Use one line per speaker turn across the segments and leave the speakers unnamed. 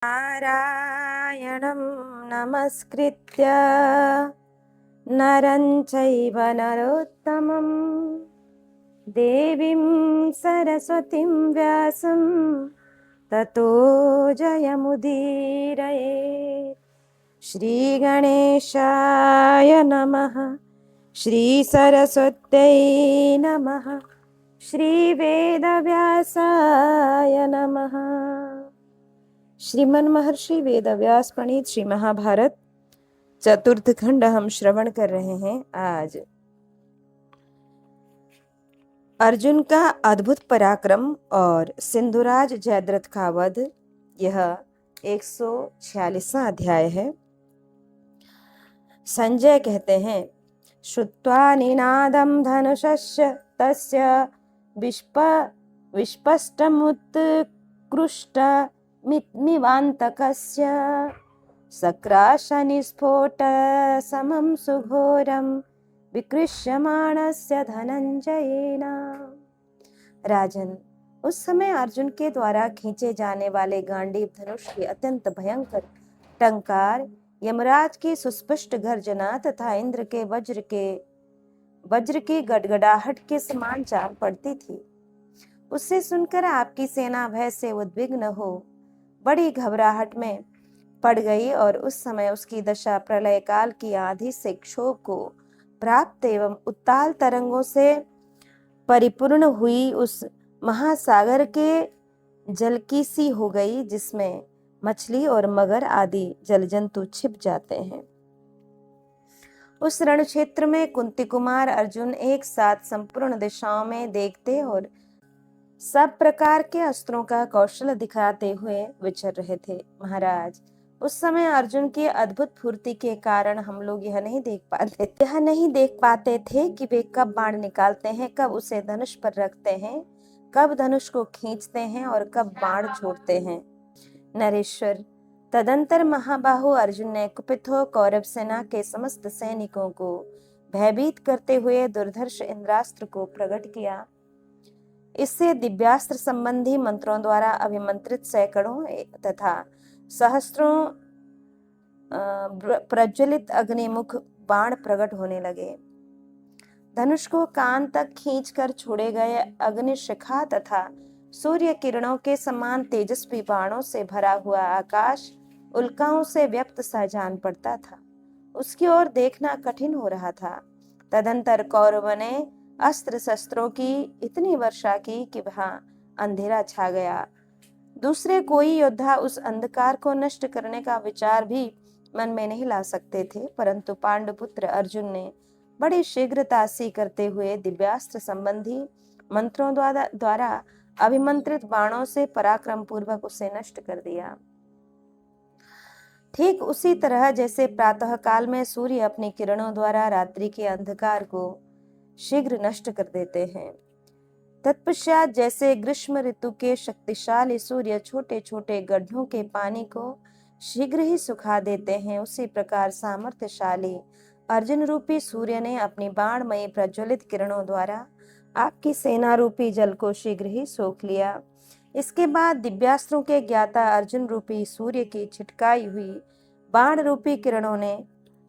नारायणं नमस्कृत्य नरं चैव नरोत्तमं देवीं सरस्वतीं व्यासं ततो जयमुदीरये। श्रीगणेशाय नमः। श्रीसरस्वत्यै नमः। श्रीवेदव्यासाय नमः। श्रीमन महर्षि वेदव्यास प्रणीत श्री महाभारत चतुर्थ खंड हम श्रवण कर रहे हैं। आज अर्जुन का अद्भुत पराक्रम और सिंधुराज जयद्रथ का वध, यह 146वां अध्याय है। संजय कहते हैं, श्रुत्वा निनादं धनुषस्य तस्य विस्पष्टमुत्कृष्ट मिवान्तकस्य सक्राशनिस्फोट समं सुघोरं विकृष्यमाणस्य धनंजयेन। राजन, उस समय अर्जुन के द्वारा खींचे जाने वाले गांडीव धनुष के अत्यंत भयंकर टंकार, यमराज की सुस्पष्ट गर्जना तथा इंद्र के वज्र की गड़गड़ाहट के समान जान पड़ती थी। उससे सुनकर आपकी सेना भय से उद्विग्न हो बड़ी घबराहट में पड़ गई और उस समय उसकी दशा प्रलय काल की आंधी से क्षोभ को प्राप्त एवं उत्ताल तरंगों से परिपूर्ण हुई उस महासागर के जल की सी हो गई, जिसमें मछली और मगर आदि जल जंतु छिप जाते हैं। उस रण क्षेत्र में कुंती कुमार अर्जुन एक साथ संपूर्ण दिशाओं में देखते और सब प्रकार के अस्त्रों का कौशल दिखाते हुए विचर रहे थे। महाराज, उस समय अर्जुन की अद्भुत फुर्ती के कारण हम लोग यह नहीं देख पाते थे कि वे कब बाण निकालते हैं, कब उसे धनुष पर रखते हैं, कब धनुष को खींचते हैं और कब बाण छोड़ते हैं। नरेश्वर, तदंतर महाबाहु अर्जुन ने कुपित हो कौरव सेना के समस्त सैनिकों को भयभीत करते हुए दुर्धर्ष इंद्रास्त्र को प्रकट किया। इससे दिव्यास्त्र संबंधी मंत्रों द्वारा अभिमंत्रित सैकड़ों तथा सहस्त्रों प्रज्वलित अग्निमुख बाण प्रकट होने लगे। धनुष को कान तक खींचकर छोड़े गए अग्निशिखा तथा सूर्य किरणों के समान तेजस्वी बाणों से भरा हुआ आकाश उल्काओं से व्यक्त सा जान पड़ता था। उसकी ओर देखना कठिन हो रहा था। तदंतर कौरवों ने अस्त्र शस्त्रों की इतनी वर्षा की कि वहां अंधेरा छा गया। दूसरे कोई योद्धा उस अंधकार को नष्ट करने का विचार भी मन में नहीं ला सकते थे, परंतु पांडुपुत्र अर्जुन ने बड़ी शीघ्रता से करते हुए दिव्यास्त्र संबंधी मंत्रों द्वारा अभिमंत्रित बाणों से पराक्रम पूर्वक उसे नष्ट कर दिया। ठीक उसी तरह जैसे प्रातः काल में सूर्य अपनी किरणों द्वारा रात्रि के अंधकार को शीघ्र नष्ट कर देते हैं, तत्पश्चात जैसे ग्रीष्म ऋतु के शक्तिशाली सूर्य छोटे छोटे गड्ढों के पानी को शीघ्र ही सुखा देते हैं, उसी प्रकार सामर्थ्यशाली अर्जुन रूपी सूर्य ने अपनी बाणमयी प्रज्वलित किरणों द्वारा आपकी सेना रूपी जल को शीघ्र ही सोख लिया। इसके बाद दिव्यास्त्रों के ज्ञाता अर्जुन रूपी सूर्य की छिटकाई हुई बाण रूपी किरणों ने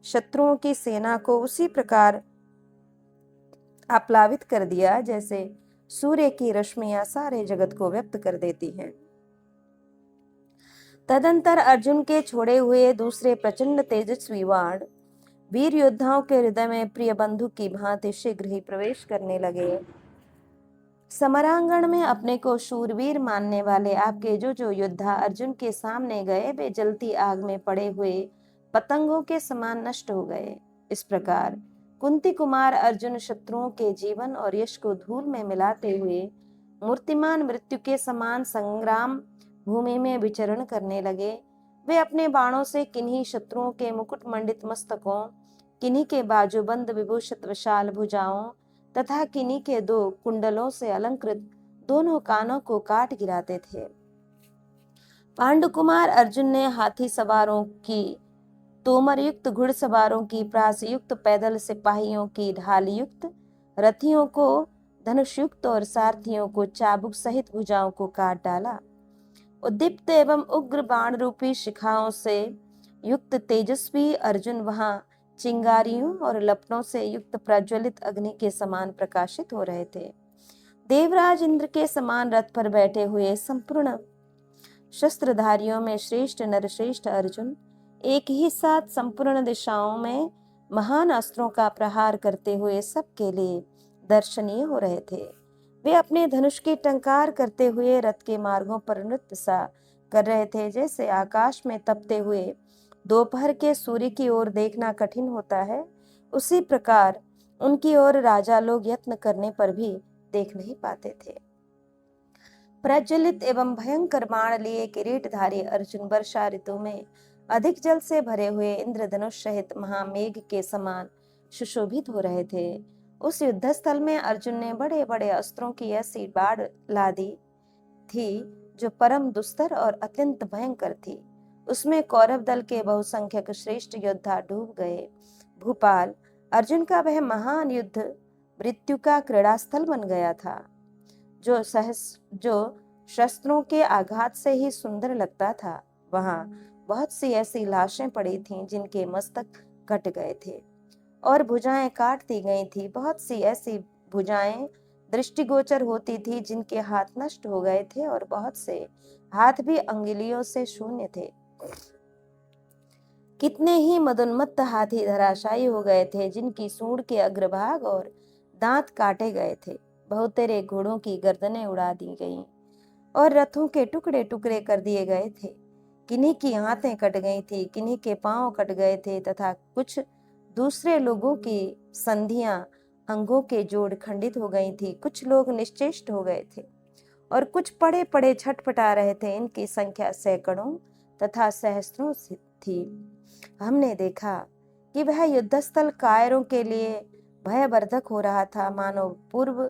शत्रुओं की सेना को उसी प्रकार आप्लावित कर दिया जैसे सूर्य की रश्मियां सारे जगत को व्यक्त कर देती हैं। तदंतर अर्जुन के छोड़े हुए दूसरे प्रचंड तेजस्वी बाण वीर योद्धाओं के हृदय में प्रिय बंधु की भांति शीघ्र ही प्रवेश करने लगे। समरांगण में अपने को शूरवीर मानने वाले आपके जो योद्धा अर्जुन के सामने गए, वे जलती आग में पड़े हुए पतंगों के समान नष्ट हो गए। इस प्रकार कुंती कुमार अर्जुन शत्रुओं के जीवन और यश को धूल में मिलाते हुए मूर्तिमान मृत्यु के समान संग्राम भूमि में विचरण करने लगे। वे अपने बाणों से किन्हीं शत्रुओं के मुकुट मंडित मस्तकों, किन्हीं के बाजूबंद विभूषित विशाल भुजाओं तथा किन्हीं के 2 कुंडलों से अलंकृत दोनों कानों को काट गिराते थे। पांडुकुमार अर्जुन ने हाथी सवारों की, तोमर युक्त घुड़सवारों की, प्रास युक्त पैदल सिपाहियों की, ढाल युक्त रथियों को, धनुष युक्त और सारथियों को चाबुक सहित भुजाओं को काट डाला। उद्दीप्त एवं उग्र बाण रूपी शिखाओं से युक्त तेजस्वी अर्जुन वहां चिंगारियों और लपटों से युक्त प्रज्वलित अग्नि के समान प्रकाशित हो रहे थे। देवराज इंद्र के समान रथ पर बैठे हुए संपूर्ण शस्त्रधारियों में श्रेष्ठ नरश्रेष्ठ अर्जुन एक ही साथ संपूर्ण दिशाओं में महान अस्त्रों का प्रहार करते हुए सबके लिए दर्शनीय हो रहे थे। वे अपने धनुष की टंकार करते हुए रथ के मार्गों पर नृत्य सा कर रहे थे, जैसे आकाश में तपते हुए दोपहर के सूर्य की ओर देखना कठिन होता है, उसी प्रकार उनकी ओर राजा लोग यत्न करने पर भी देख नहीं पाते थे। प्रज्वलित एवं भयंकर बाण लिए किरीटधारी अर्जुन वर्षा ऋतु में अधिक जल से भरे हुए इंद्रधनुष सहित महामेघ के समान सुशोभित हो रहे थे। उस युद्ध स्थल में अर्जुन ने बड़े बड़े अस्त्रों की ऐसी बाढ़ लादी थी जो परम दुस्तर और अत्यंत भयंकर थी। उसमें कौरव दल के बहुसंख्यक श्रेष्ठ योद्धा डूब गए। भूपाल अर्जुन का वह महान युद्ध मृत्यु का क्रीड़ास्थल बन गया था, जो शस्त्रों के आघात से ही सुंदर लगता था। वहां बहुत सी ऐसी लाशें पड़ी थीं जिनके मस्तक कट गए थे और भुजाएं काट दी गई थी। बहुत सी ऐसी भुजाएं दृष्टिगोचर होती थी जिनके हाथ नष्ट हो गए थे और बहुत से हाथ भी अंगुलियों से शून्य थे। कितने ही मदोन्मत्त हाथी धराशायी हो गए थे जिनकी सूंड के अग्रभाग और दांत काटे गए थे। बहुतेरे घोड़ों की गर्दनें उड़ा दी गईं और रथों के टुकड़े टुकड़े कर दिए गए थे। किन्हीं की आंतें कट गई थी, किन्हीं के पांव कट गए थे तथा कुछ दूसरे लोगों की संधियां अंगों के जोड़ खंडित हो गई थी। कुछ लोग निश्चेष्ट हो गए थे और कुछ पड़े पड़े छटपटा रहे थे। इनकी संख्या सैकड़ों तथा सहस्त्रों थी। हमने देखा कि वह युद्धस्थल कायरों के लिए भयवर्धक हो रहा था, मानो पूर्व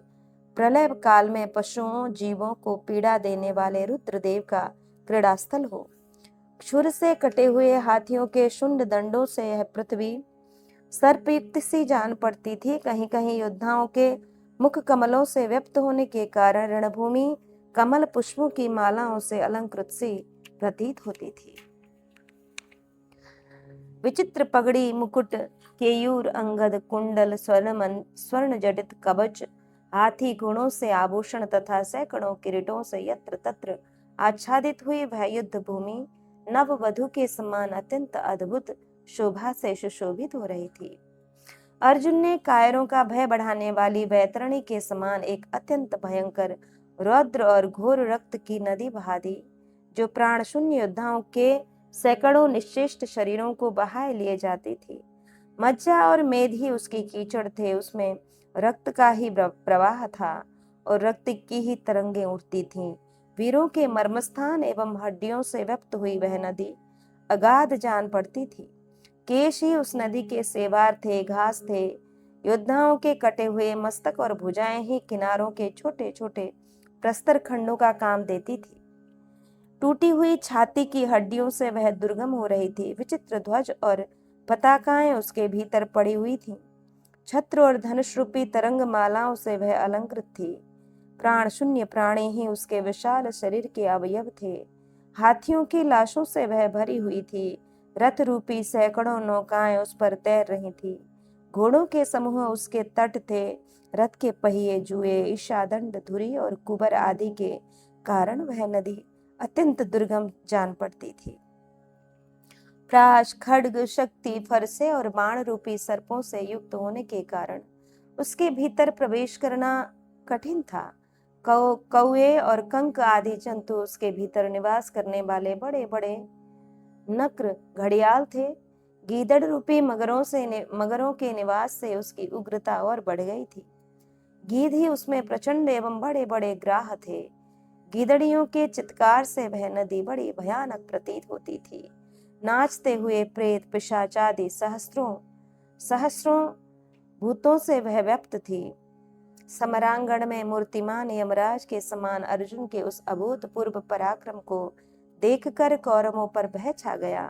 प्रलय काल में पशुओं जीवों को पीड़ा देने वाले रुद्रदेव का क्रीड़ास्थल हो। क्षुर से कटे हुए हाथियों के शुंड दंडों से यह पृथ्वी सर्पयुक्त सी जान पड़ती थी। कहीं कहीं योद्धाओं के मुख कमलों से व्यक्त होने के कारण रणभूमि कमल पुष्पों की मालाओं से अलंकृत सी प्रतीत होती थी। विचित्र पगड़ी, मुकुट, केयूर, अंगद, कुंडल, स्वर्ण जडित कवच, हाथी घोड़ों से आभूषण तथा सैकड़ों किरीटों से यत्र तत्र आच्छादित हुई वह युद्ध भूमि नव वधु के समान अत्यंत अद्भुत शोभा से सुशोभित हो रही थी। अर्जुन ने कायरों का भय बढ़ाने वाली वैतरणी के समान एक अत्यंत भयंकर रौद्र और घोर रक्त की नदी बहा दी, जो प्राण शून्य योद्धाओं के सैकड़ों निश्चेष्ट शरीरों को बहाए लिए जाती थी। मज्जा और मेद ही उसकी कीचड़ थे, उसमें रक्त का ही प्रवाह था और रक्त की ही तरंगें उठती थीं। वीरों के मर्मस्थान एवं हड्डियों से व्यक्त हुई वह नदी अगाध जान पड़ती थी। केश ही उस नदी के सेवार थे, घास थे। योद्धाओं के कटे हुए मस्तक और भुजाएं ही किनारों के छोटे छोटे प्रस्तर खंडों का काम देती थी। टूटी हुई छाती की हड्डियों से वह दुर्गम हो रही थी। विचित्र ध्वज और पताकाएं उसके भीतर पड़ी हुई थीं। छत्र और धनुष रूपी तरंग मालाओं से वह अलंकृत थी। प्राण शून्य प्राणी ही उसके विशाल शरीर के अवयव थे। हाथियों की लाशों से वह भरी हुई थी। रथ रूपी सैकड़ों नौकाएं उस पर तैर रही थी। घोड़ों के समूह उसके तट थे। रथ के पहिए, जुए, ईशादंड, धुरी और कुबर आदि के कारण वह नदी अत्यंत दुर्गम जान पड़ती थी। प्राश, खड्ग, शक्ति, फरसे और बाण रूपी सर्पों से युक्त होने के कारण उसके भीतर प्रवेश करना कठिन था। कौए और कंक आदि जंतु उसके भीतर निवास करने वाले बड़े बड़े नक्र घड़ियाल थे। गीदड़ रूपी मगरों के निवास से उसकी उग्रता और बढ़ गई थी। गीध ही उसमें प्रचंड एवं बड़े बड़े ग्राह थे। गीदड़ियों के चित्कार से वह नदी बड़ी भयानक प्रतीत होती थी। नाचते हुए प्रेत, पिशाच आदि सहस्त्रों सहस्रों भूतों से वह व्याप्त थी। समरांगण में मूर्तिमान यमराज के समान अर्जुन के उस अभूतपूर्व पराक्रम को देखकर कौरवों पर भय छा गया।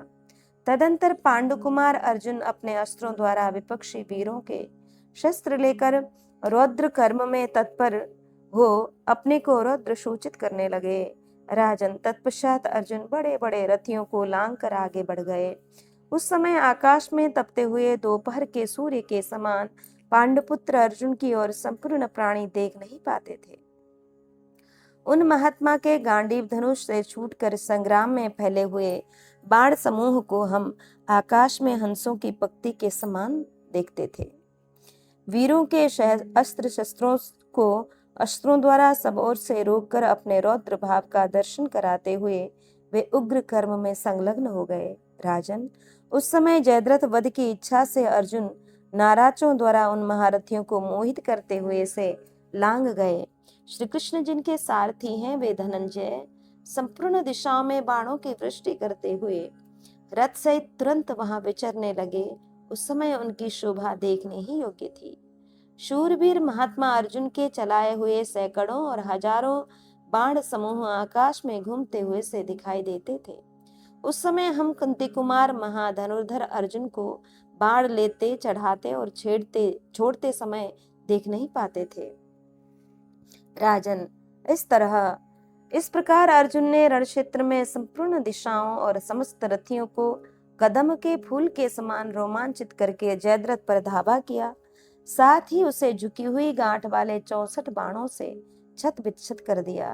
तदंतर पांडुकुमार अर्जुन अपने अस्त्रों द्वारा विपक्षी वीरों के शस्त्र लेकर रौद्र कर्म में तत्पर हो अपने को रौद्र सूचित करने लगे। राजन, तत्पश्चात अर्जुन बड़े बड़े रथियों को लांग कर आगे बढ़ गए। उस समय आकाश में तपते हुए दोपहर के सूर्य के समान पांडुपुत्र अर्जुन की ओर संपूर्ण प्राणी देख नहीं पाते थे। उन महात्मा के गांडीव धनुष से छूटकर संग्राम में फैले हुए बाण समूह को हम आकाश में हंसों की पंक्ति के समान देखते थे। वीरों के अस्त्र शस्त्रों को अस्त्रों द्वारा सब ओर से रोककर अपने रौद्र भाव का दर्शन कराते हुए वे उग्र कर्म में संलग्न हो गए। राजन, उस समय जयद्रथ वध की इच्छा से अर्जुन नाराजों द्वारा उन महारथियों को मोहित करते हुए से लांग गए। श्री कृष्ण जिनके सारथी हैं, वे धनंजय संपूर्ण दिशाओं में बाणों की वृष्टि करते हुए रथ सहित तुरंत वहां विचरने लगे। उस समय उनकी शोभा देखने ही योग्य थी। शूरवीर महात्मा अर्जुन के चलाए हुए सैकड़ों और हजारों बाण समूह आकाश में घूमते हुए से दिखाई देते थे। उस समय हम कुंती कुमार महाधनुर्धर अर्जुन को बाण लेते, चढ़ाते और छोड़ते समय देख नहीं पाते थे। राजन, इस प्रकार अर्जुन ने रण क्षेत्र में संपूर्ण दिशाओं और समस्त रथियों को कदम के फूल के समान रोमांचित करके जयद्रथ पर धावा किया। साथ ही उसे झुकी हुई गांठ वाले 64 बाणों से छत विच्छत कर दिया।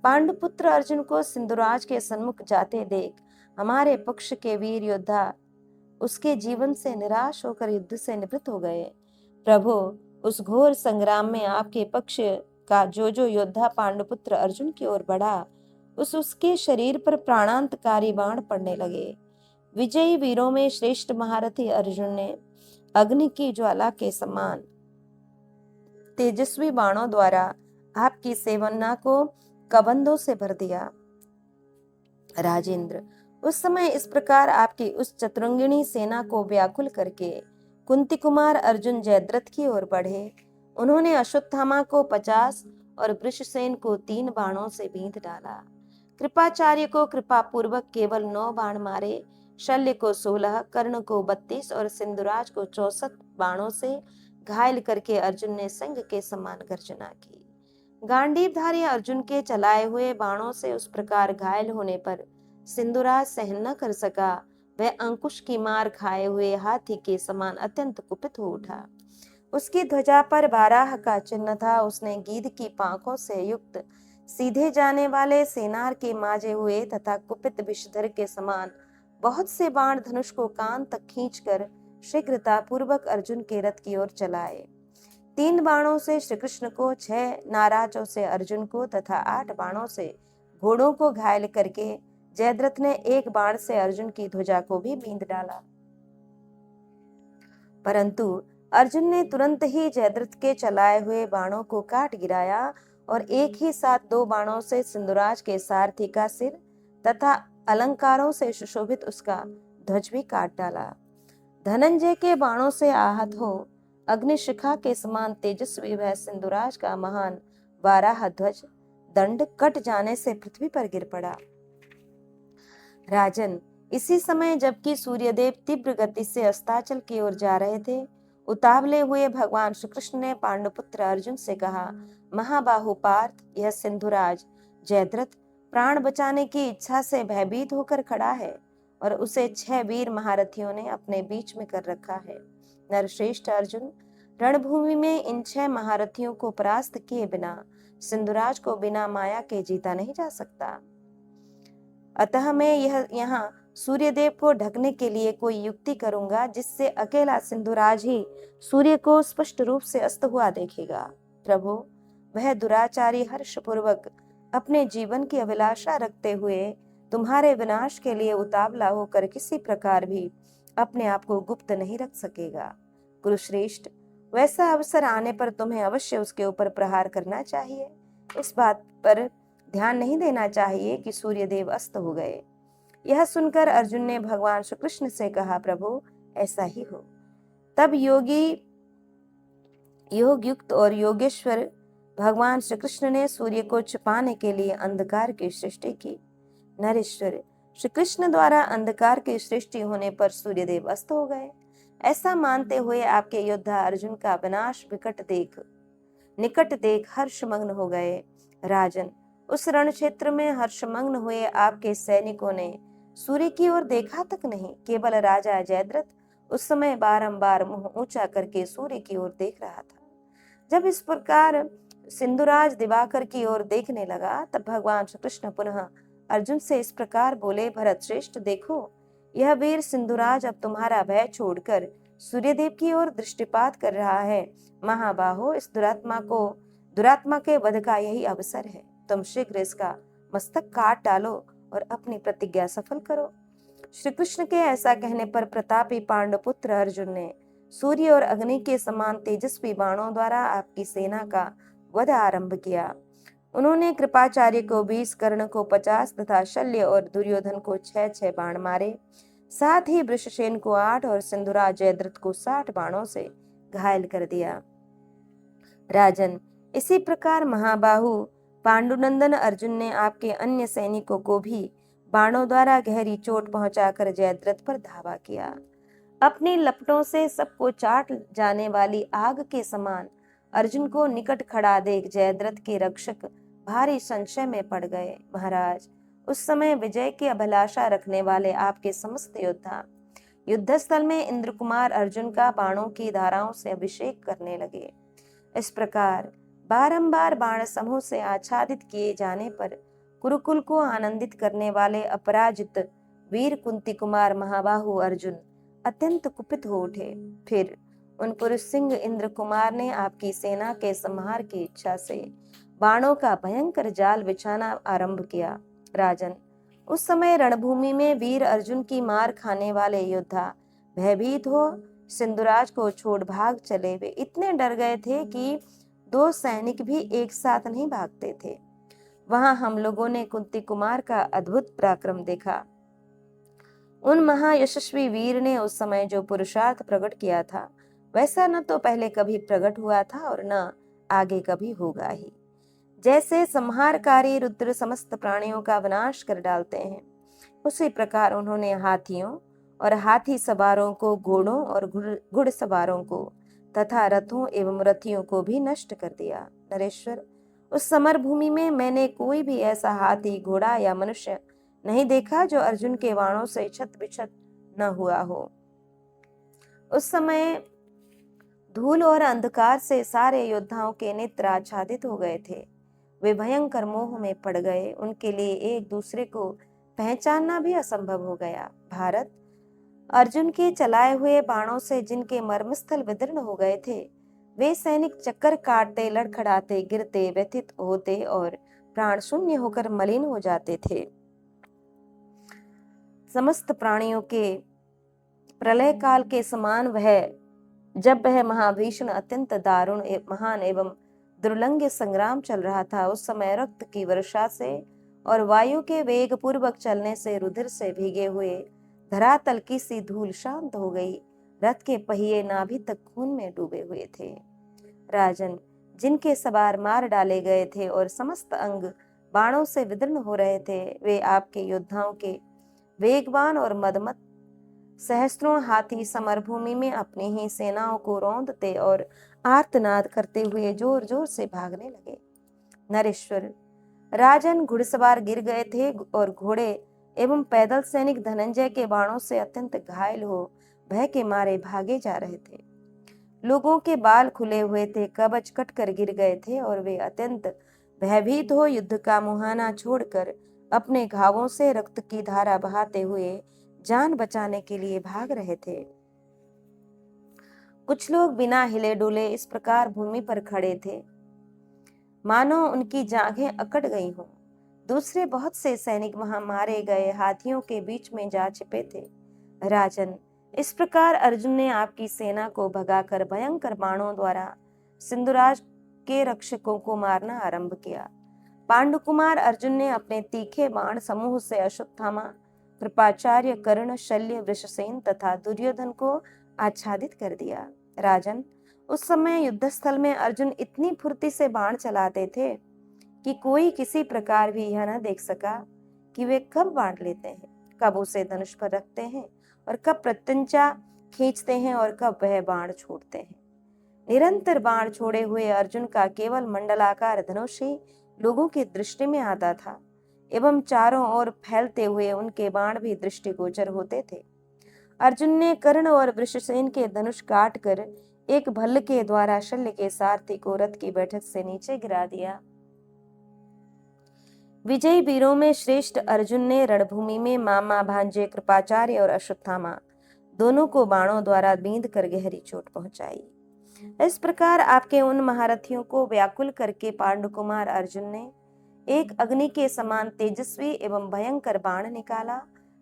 पांडुपुत्र अर्जुन को सिंधुराज के सन्मुख जाते देख हमारे पक्ष के वीर योद्धा उसके जीवन से निराश होकर युद्ध से निवृत्त हो गए। प्रभु, उस घोर संग्राम में आपके पक्ष का जो योद्धा पांडुपुत्र अर्जुन की ओर बढ़ा, उसके शरीर पर प्राणांतकारी बाण पड़ने लगे। विजयी वीरों में श्रेष्ठ महारथी अर्जुन ने अग्नि की ज्वाला के समान तेजस्वी बाणों द्वारा आपकी सेवना को कबंधों से भर दिया। राजेंद्र, उस समय इस प्रकार आपकी उस चतुरंगिणी सेना को व्याकुल करके कुंती कुमार अर्जुन जयद्रथ की ओर बढ़े। उन्होंने अश्वत्थामा को 50 और वृषसेन को 3 बाणों से बींध डाला। कृपाचार्य को कृपा पूर्वक केवल 9 बाण मारे। शल्य को 16, कर्ण को 32 और सिंधुराज को 64 बाणों से घायल करके अर्जुन ने संघ के समान गर्जना की। गांडीवधारी अर्जुन के चलाए हुए बाणों से उस प्रकार घायल होने पर सिंधुराज सहन न कर सका। वह अंकुश की मार खाए हुए हाथी के समान अत्यंत कुपित हो उठा। उसकी ध्वजा पर बाराह का चिन्ह था। उसने गीध की पांखों से युक्त सीधे जाने वाले सेनार के माजे हुए तथा कुपित विषधर के समान बहुत से बाण धनुष को कान तक खींचकर शीघ्रता पूर्वक अर्जुन के रथ की ओर चलाए। 3 बाणों से श्री कृष्ण को, 6 नाराजों से अर्जुन को तथा 8 बाणों से घोड़ों को घायल करके जयद्रथ ने 1 बाण से अर्जुन की ध्वजा को भी बींध डाला। परंतु अर्जुन ने तुरंत ही जयद्रथ के चलाए हुए बाणों को काट गिराया और एक ही साथ 2 बाणों से सिंधुराज के सारथी का सिर तथा अलंकारों से सुशोभित उसका ध्वज भी काट डाला। धनंजय के बाणों से आहत हो अग्निशिखा के समान तेजस्वी वह सिंधुराज का महान वाराह ध्वज दंड कट जाने से पृथ्वी पर गिर पड़ा। राजन, इसी समय जबकि सूर्यदेव तीव्र गति से अस्ताचल की ओर जा रहे थे, उतावले हुए भगवान श्री कृष्ण ने पांडुपुत्र अर्जुन से कहा, महाबाहु पार्थ, यह सिंधुराज जयद्रथ प्राण बचाने की इच्छा से भयभीत होकर खड़ा है और उसे 6 वीर महारथियों ने अपने बीच में कर रखा है। नरश्रेष्ठ अर्जुन, रणभूमि में इन 6 महारथियों को परास्त किए बिना सिंधुराज को बिना माया के जीता नहीं जा सकता। अतः मैं यहाँ सूर्यदेव को ढकने के लिए कोई युक्ति करूंगा जिससे अकेला सिंधुराज ही सूर्य को स्पष्ट रूप से अस्त हुआ देखेगा। प्रभु, वह दुराचारी हर्षपूर्वक अपने जीवन की अभिलाषा रखते हुए तुम्हारे विनाश के लिए उतावला होकर किसी प्रकार भी अपने आप को गुप्त नहीं रख सकेगा। कुरुश्रेष्ठ, वैसा अवसर आने पर तुम्हें अवश्य उसके ऊपर प्रहार करना चाहिए। इस बात पर ध्यान नहीं देना चाहिए कि सूर्यदेव अस्त हो गए। यह सुनकर अर्जुन ने भगवान श्री कृष्ण से कहा, प्रभु ऐसा ही हो। तब योग युक्त और योगेश्वर भगवान श्री कृष्ण ने सूर्य को छिपाने के लिए अंधकार की सृष्टि की। नरेश्वर, श्री कृष्ण द्वारा अंधकार की सृष्टि होने पर सूर्यदेव अस्त हो गए। ऐसा मानते हुए आपके योद्धा अर्जुन का विनाश निकट देख हर्षमग्न हो गए। राजन, उस रण क्षेत्र में हर्षमग्न हुए आपके सैनिकों ने सूर्य की ओर देखा तक नहीं, केवल राजा जयद्रथ उस समय बारंबार मुंह ऊंचा करके सूर्य की ओर देख रहा था। जब इस प्रकार सिंधुराज दिवाकर की ओर देखने लगा, तब भगवान श्री कृष्ण पुनः अर्जुन से इस प्रकार बोले, भरत श्रेष्ठ, देखो यह वीर सिंधुराज अब तुम्हारा भय छोड़कर सूर्यदेव की ओर दृष्टिपात कर रहा है। महाबाहो, इस दुरात्मा के वध का यही अवसर है। तुम शीघ्र इसका मस्तक काट डालो और अपनी प्रतिज्ञा सफल करो। श्री कृष्ण के ऐसा कहने पर प्रतापी पांडुपुत्र अर्जुन ने सूर्य और अग्नि के समान तेजस्वी बाणों द्वारा आपकी सेना का वध आरंभ किया। उन्होंने कृपाचार्य को 20, कर्ण को 50 तथा शल्य और दुर्योधन को 6-6 बाण मारे। साथ ही वृषसेन को 8 और सिंधुराज जयद्रथ को 60 बाणों से घायल कर दिया। राजन, इसी प्रकार महाबाहु पांडुनंदन अर्जुन ने आपके अन्य सैनिकों को भी बाणों द्वारा गहरी चोट पहुंचाकर जयद्रथ पर धावा किया। अपनी लपटों से सबको चाट जाने वाली आग के समान अर्जुन को निकट खड़ा देख जयद्रथ के रक्षक भारी संशय में पड़ गए। महाराज, उस समय विजय की अभिलाषा रखने वाले आपके समस्त योद्धा युद्धस्थल में इंद्र कुमार अर्जुन का बाणों की धाराओं से अभिषेक करने लगे। इस प्रकार बारंबार बाण समूह से आच्छादित किए जाने पर कुरुकुल को आनंदित करने वाले अपराजित वीर कुंती कुमार महाबाहु अर्जुन अत्यंत कुपित हो उठे। फिर उन पुरुष सिंह इंद्र कुमार ने आपकी सेना के संहार की इच्छा से बाणों का भयंकर जाल बिछाना आरंभ किया। राजन, उस समय रणभूमि में वीर अर्जुन की मार खाने वाले योद्धा भयभीत हो सिंधुराज को छोड़ भाग चले। वे इतने डर गए थे कि 2 सैनिक भी एक साथ नहीं भागते थे। वहां हम लोगों ने कुंती कुमार का अद्भुत पराक्रम देखा। उन महायशस्वी वीर ने उस समय जो पुरुषार्थ प्रकट किया था, वैसा न तो पहले कभी प्रकट हुआ था और न आगे कभी होगा ही। जैसे संहारकारी रुद्र समस्त प्राणियों का विनाश कर डालते हैं, उसी प्रकार उन्होंने हाथियों और हाथी सवारों को, घोड़ों और घुड़सवारों को तथा रथों एवं रथियों को भी नष्ट कर दिया। नरेश्वर, उस समर भूमि में मैंने कोई भी ऐसा हाथी, घोड़ा या मनुष्य नहीं देखा जो अर्जुन के बाणों से छत बिछत न हुआ हो। उस समय धूल और अंधकार से सारे योद्धाओं के नेत्र आच्छादित हो गए थे। वे भयंकर मोह में पड़ गए। उनके लिए एक दूसरे को पहचानना भी असंभव हो गया। भारत, अर्जुन के चलाए हुए बाणों से जिनके मर्मस्थल विदीर्ण हो गए थे, वे सैनिक चक्कर काटते, लड़खड़ाते, गिरते, व्यथित होते और प्राण शून्य होकर मलिन हो जाते थे। समस्त प्राणियों के प्रलय काल के समान जब वह महाभीषण, अत्यंत दारुण, महान एवं दुर्लंघ्य संग्राम चल रहा था, उस समय रक्त की वर्षा से और वायु के वेग पूर्वक चलने से रुधिर से भीगे हुए धरातल की सी धूल शांत हो गई। रथ के पहिए नाभि तक खून में डूबे हुए थे। राजन, जिनके सवार मार डाले गए थे और समस्त अंग बाणों से विदीर्ण हो रहे थे, वे आपके योद्धाओं के वेगवान और मदमत सहस्त्रों हाथी समरभूमि में अपनी ही सेनाओं को रौंदते और आर्तनाद करते हुए जोर जोर से भागने लगे। नरेश्वर, राजन, घुड़सवार गिर गए थे और घोड़े एवं पैदल सैनिक धनंजय के बाणों से अत्यंत घायल हो भय के मारे भागे जा रहे थे। लोगों के बाल खुले हुए थे, कवच कटकर गिर गए थे और वे अत्यंत भयभीत हो युद्ध का मुहाना छोड़कर अपने घावों से रक्त की धारा बहाते हुए जान बचाने के लिए भाग रहे थे। कुछ लोग बिना हिले डुले इस प्रकार भूमि पर खड़े थे मानो उनकी जांघें अकड़ गई हों। दूसरे बहुत से सैनिक वहां मारे गए हाथियों के बीच में जा छिपे थे। राजन, इस प्रकार अर्जुन ने आपकी सेना को भगाकर भयंकर बाणों द्वारा सिंधुराज के रक्षकों को मारना आरंभ किया। पांडुकुमार अर्जुन ने अपने तीखे बाण समूह से अश्वत्थामा, कृपाचार्य, कर्ण, शल्य, वृषसेन तथा दुर्योधन को आच्छादित कर दिया। राजन, उस समय युद्धस्थल में अर्जुन इतनी फुर्ती से बाण चलाते थे कि कोई किसी प्रकार भी यह न देख सका कि वे कब बाण लेते हैं, कब उसे धनुष पर रखते हैं और कब प्रत्यंचा खींचते हैं और कब वह बाण छोड़ते हैं। निरंतर बाण छोड़े हुए अर्जुन का केवल मंडलाकार धनुष ही लोगों की दृष्टि में आता था एवं चारों ओर फैलते हुए उनके बाण भी दृष्टिगोचर होते थे। अर्जुन ने कर्ण और वृषसेन के धनुष काट कर एक भल्ल के द्वारा शल्य के सारथी को रथ की बैठक से नीचे गिरा दिया। विजयी वीरों में श्रेष्ठ अर्जुन ने रणभूमि में मामा भांजे कृपाचार्य और अश्वत्थामा दोनों को बाणों द्वारा बींध कर गहरी चोट पहुंचाई। इस प्रकार आपके उन महारथियों को व्याकुल करके पांडुकुमार अर्जुन ने एक अग्नि के समान तेजस्वी एवं भयंकर बाण निकाला।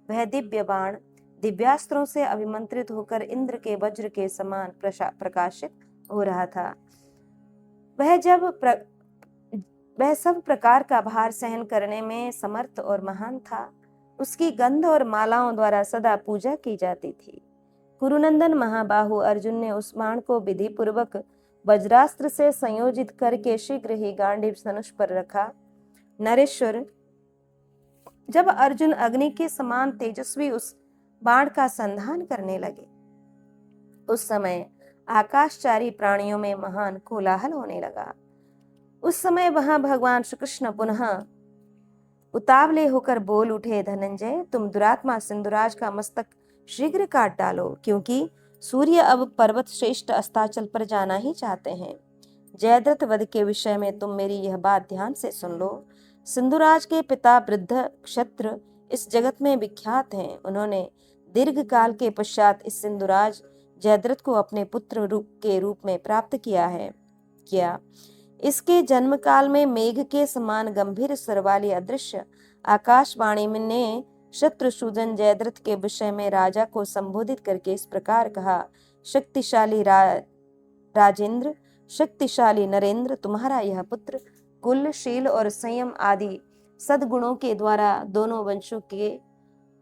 वह दिव्य बाण दिव्यास्त्रों से अभिमंत्रित होकर इंद्र के वज्र के समान प्रकाशित हो रहा था। वह सब प्रकार का भार सहन करने में समर्थ और महान था। उसकी गंध और मालाओं द्वारा सदा पूजा की जाती थी। कुरुनंदन महाबाहु अर्जुन ने उस बाण को विधि पूर्वक वज्रास्त्र से संयोजित करके शीघ्र ही गांडीव धनुष पर रखा। नरेश्वर, जब अर्जुन अग्नि के समान तेजस्वी उस बाण का संधान करने लगे, उस समय आकाशचारी प्राणियों में महान कोलाहल होने लगा। उस समय वहां भगवान श्री कृष्ण पुनः उतावले होकर बोल उठे, धनंजय, तुम दुरात्मा सिंधुराज का मस्तक शीघ्र काट डालो, क्योंकि सूर्य अब पर्वत श्रेष्ठ अस्ताचल पर जाना ही चाहते हैं। जयद्रथ वध के विषय में तुम मेरी यह बात ध्यान से सुन लो। सिंधुराज के पिता वृद्ध क्षत्र इस जगत में विख्यात हैं। उन्होंने दीर्घ काल के पश्चात इस सिंधुराज जयद्रथ को अपने पुत्र के रूप में प्राप्त किया। इसके जन्म काल में मेघ के समान गंभीर स्वर वाली अदृश्य आकाशवाणी ने शत्रुसूदन जयद्रथ के विषय में राजा को संबोधित करके इस प्रकार कहा, शक्तिशाली राजेंद्र, शक्तिशाली नरेंद्र, तुम्हारा यह पुत्र कुल, शील और संयम आदि सद्गुणों के द्वारा दोनों वंशों के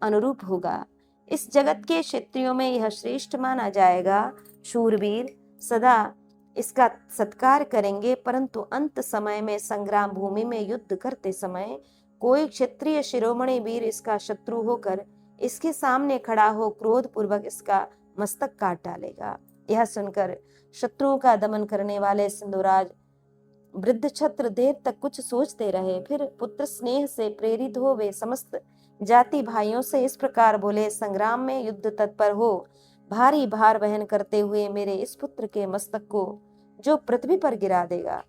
अनुरूप होगा। इस जगत के क्षत्रियों में यह श्रेष्ठ माना जाएगा। शूरवीर सदा इसका सत्कार करेंगे, परंतु अंत समय में संग्राम भूमि में युद्ध करते समय कोई क्षत्रिय शिरोमणि वीर इसका शत्रु होकर इसके सामने खड़ा हो क्रोध पूर्वक इसका मस्तक काट डालेगा। यह सुनकर शत्रुओं का दमन करने वाले सिंधुराज वृद्ध छत्र देर तक कुछ सोचते रहे। फिर पुत्र स्नेह से प्रेरित हो वे समस्त जाति भाइयों से इस प्रकार बोले, संग्राम में युद्ध तत्पर हो भारी भार वहन करते हुए मेरे इस पुत्र के मस्तक को जो पृथ्वी पर गिरा देगा,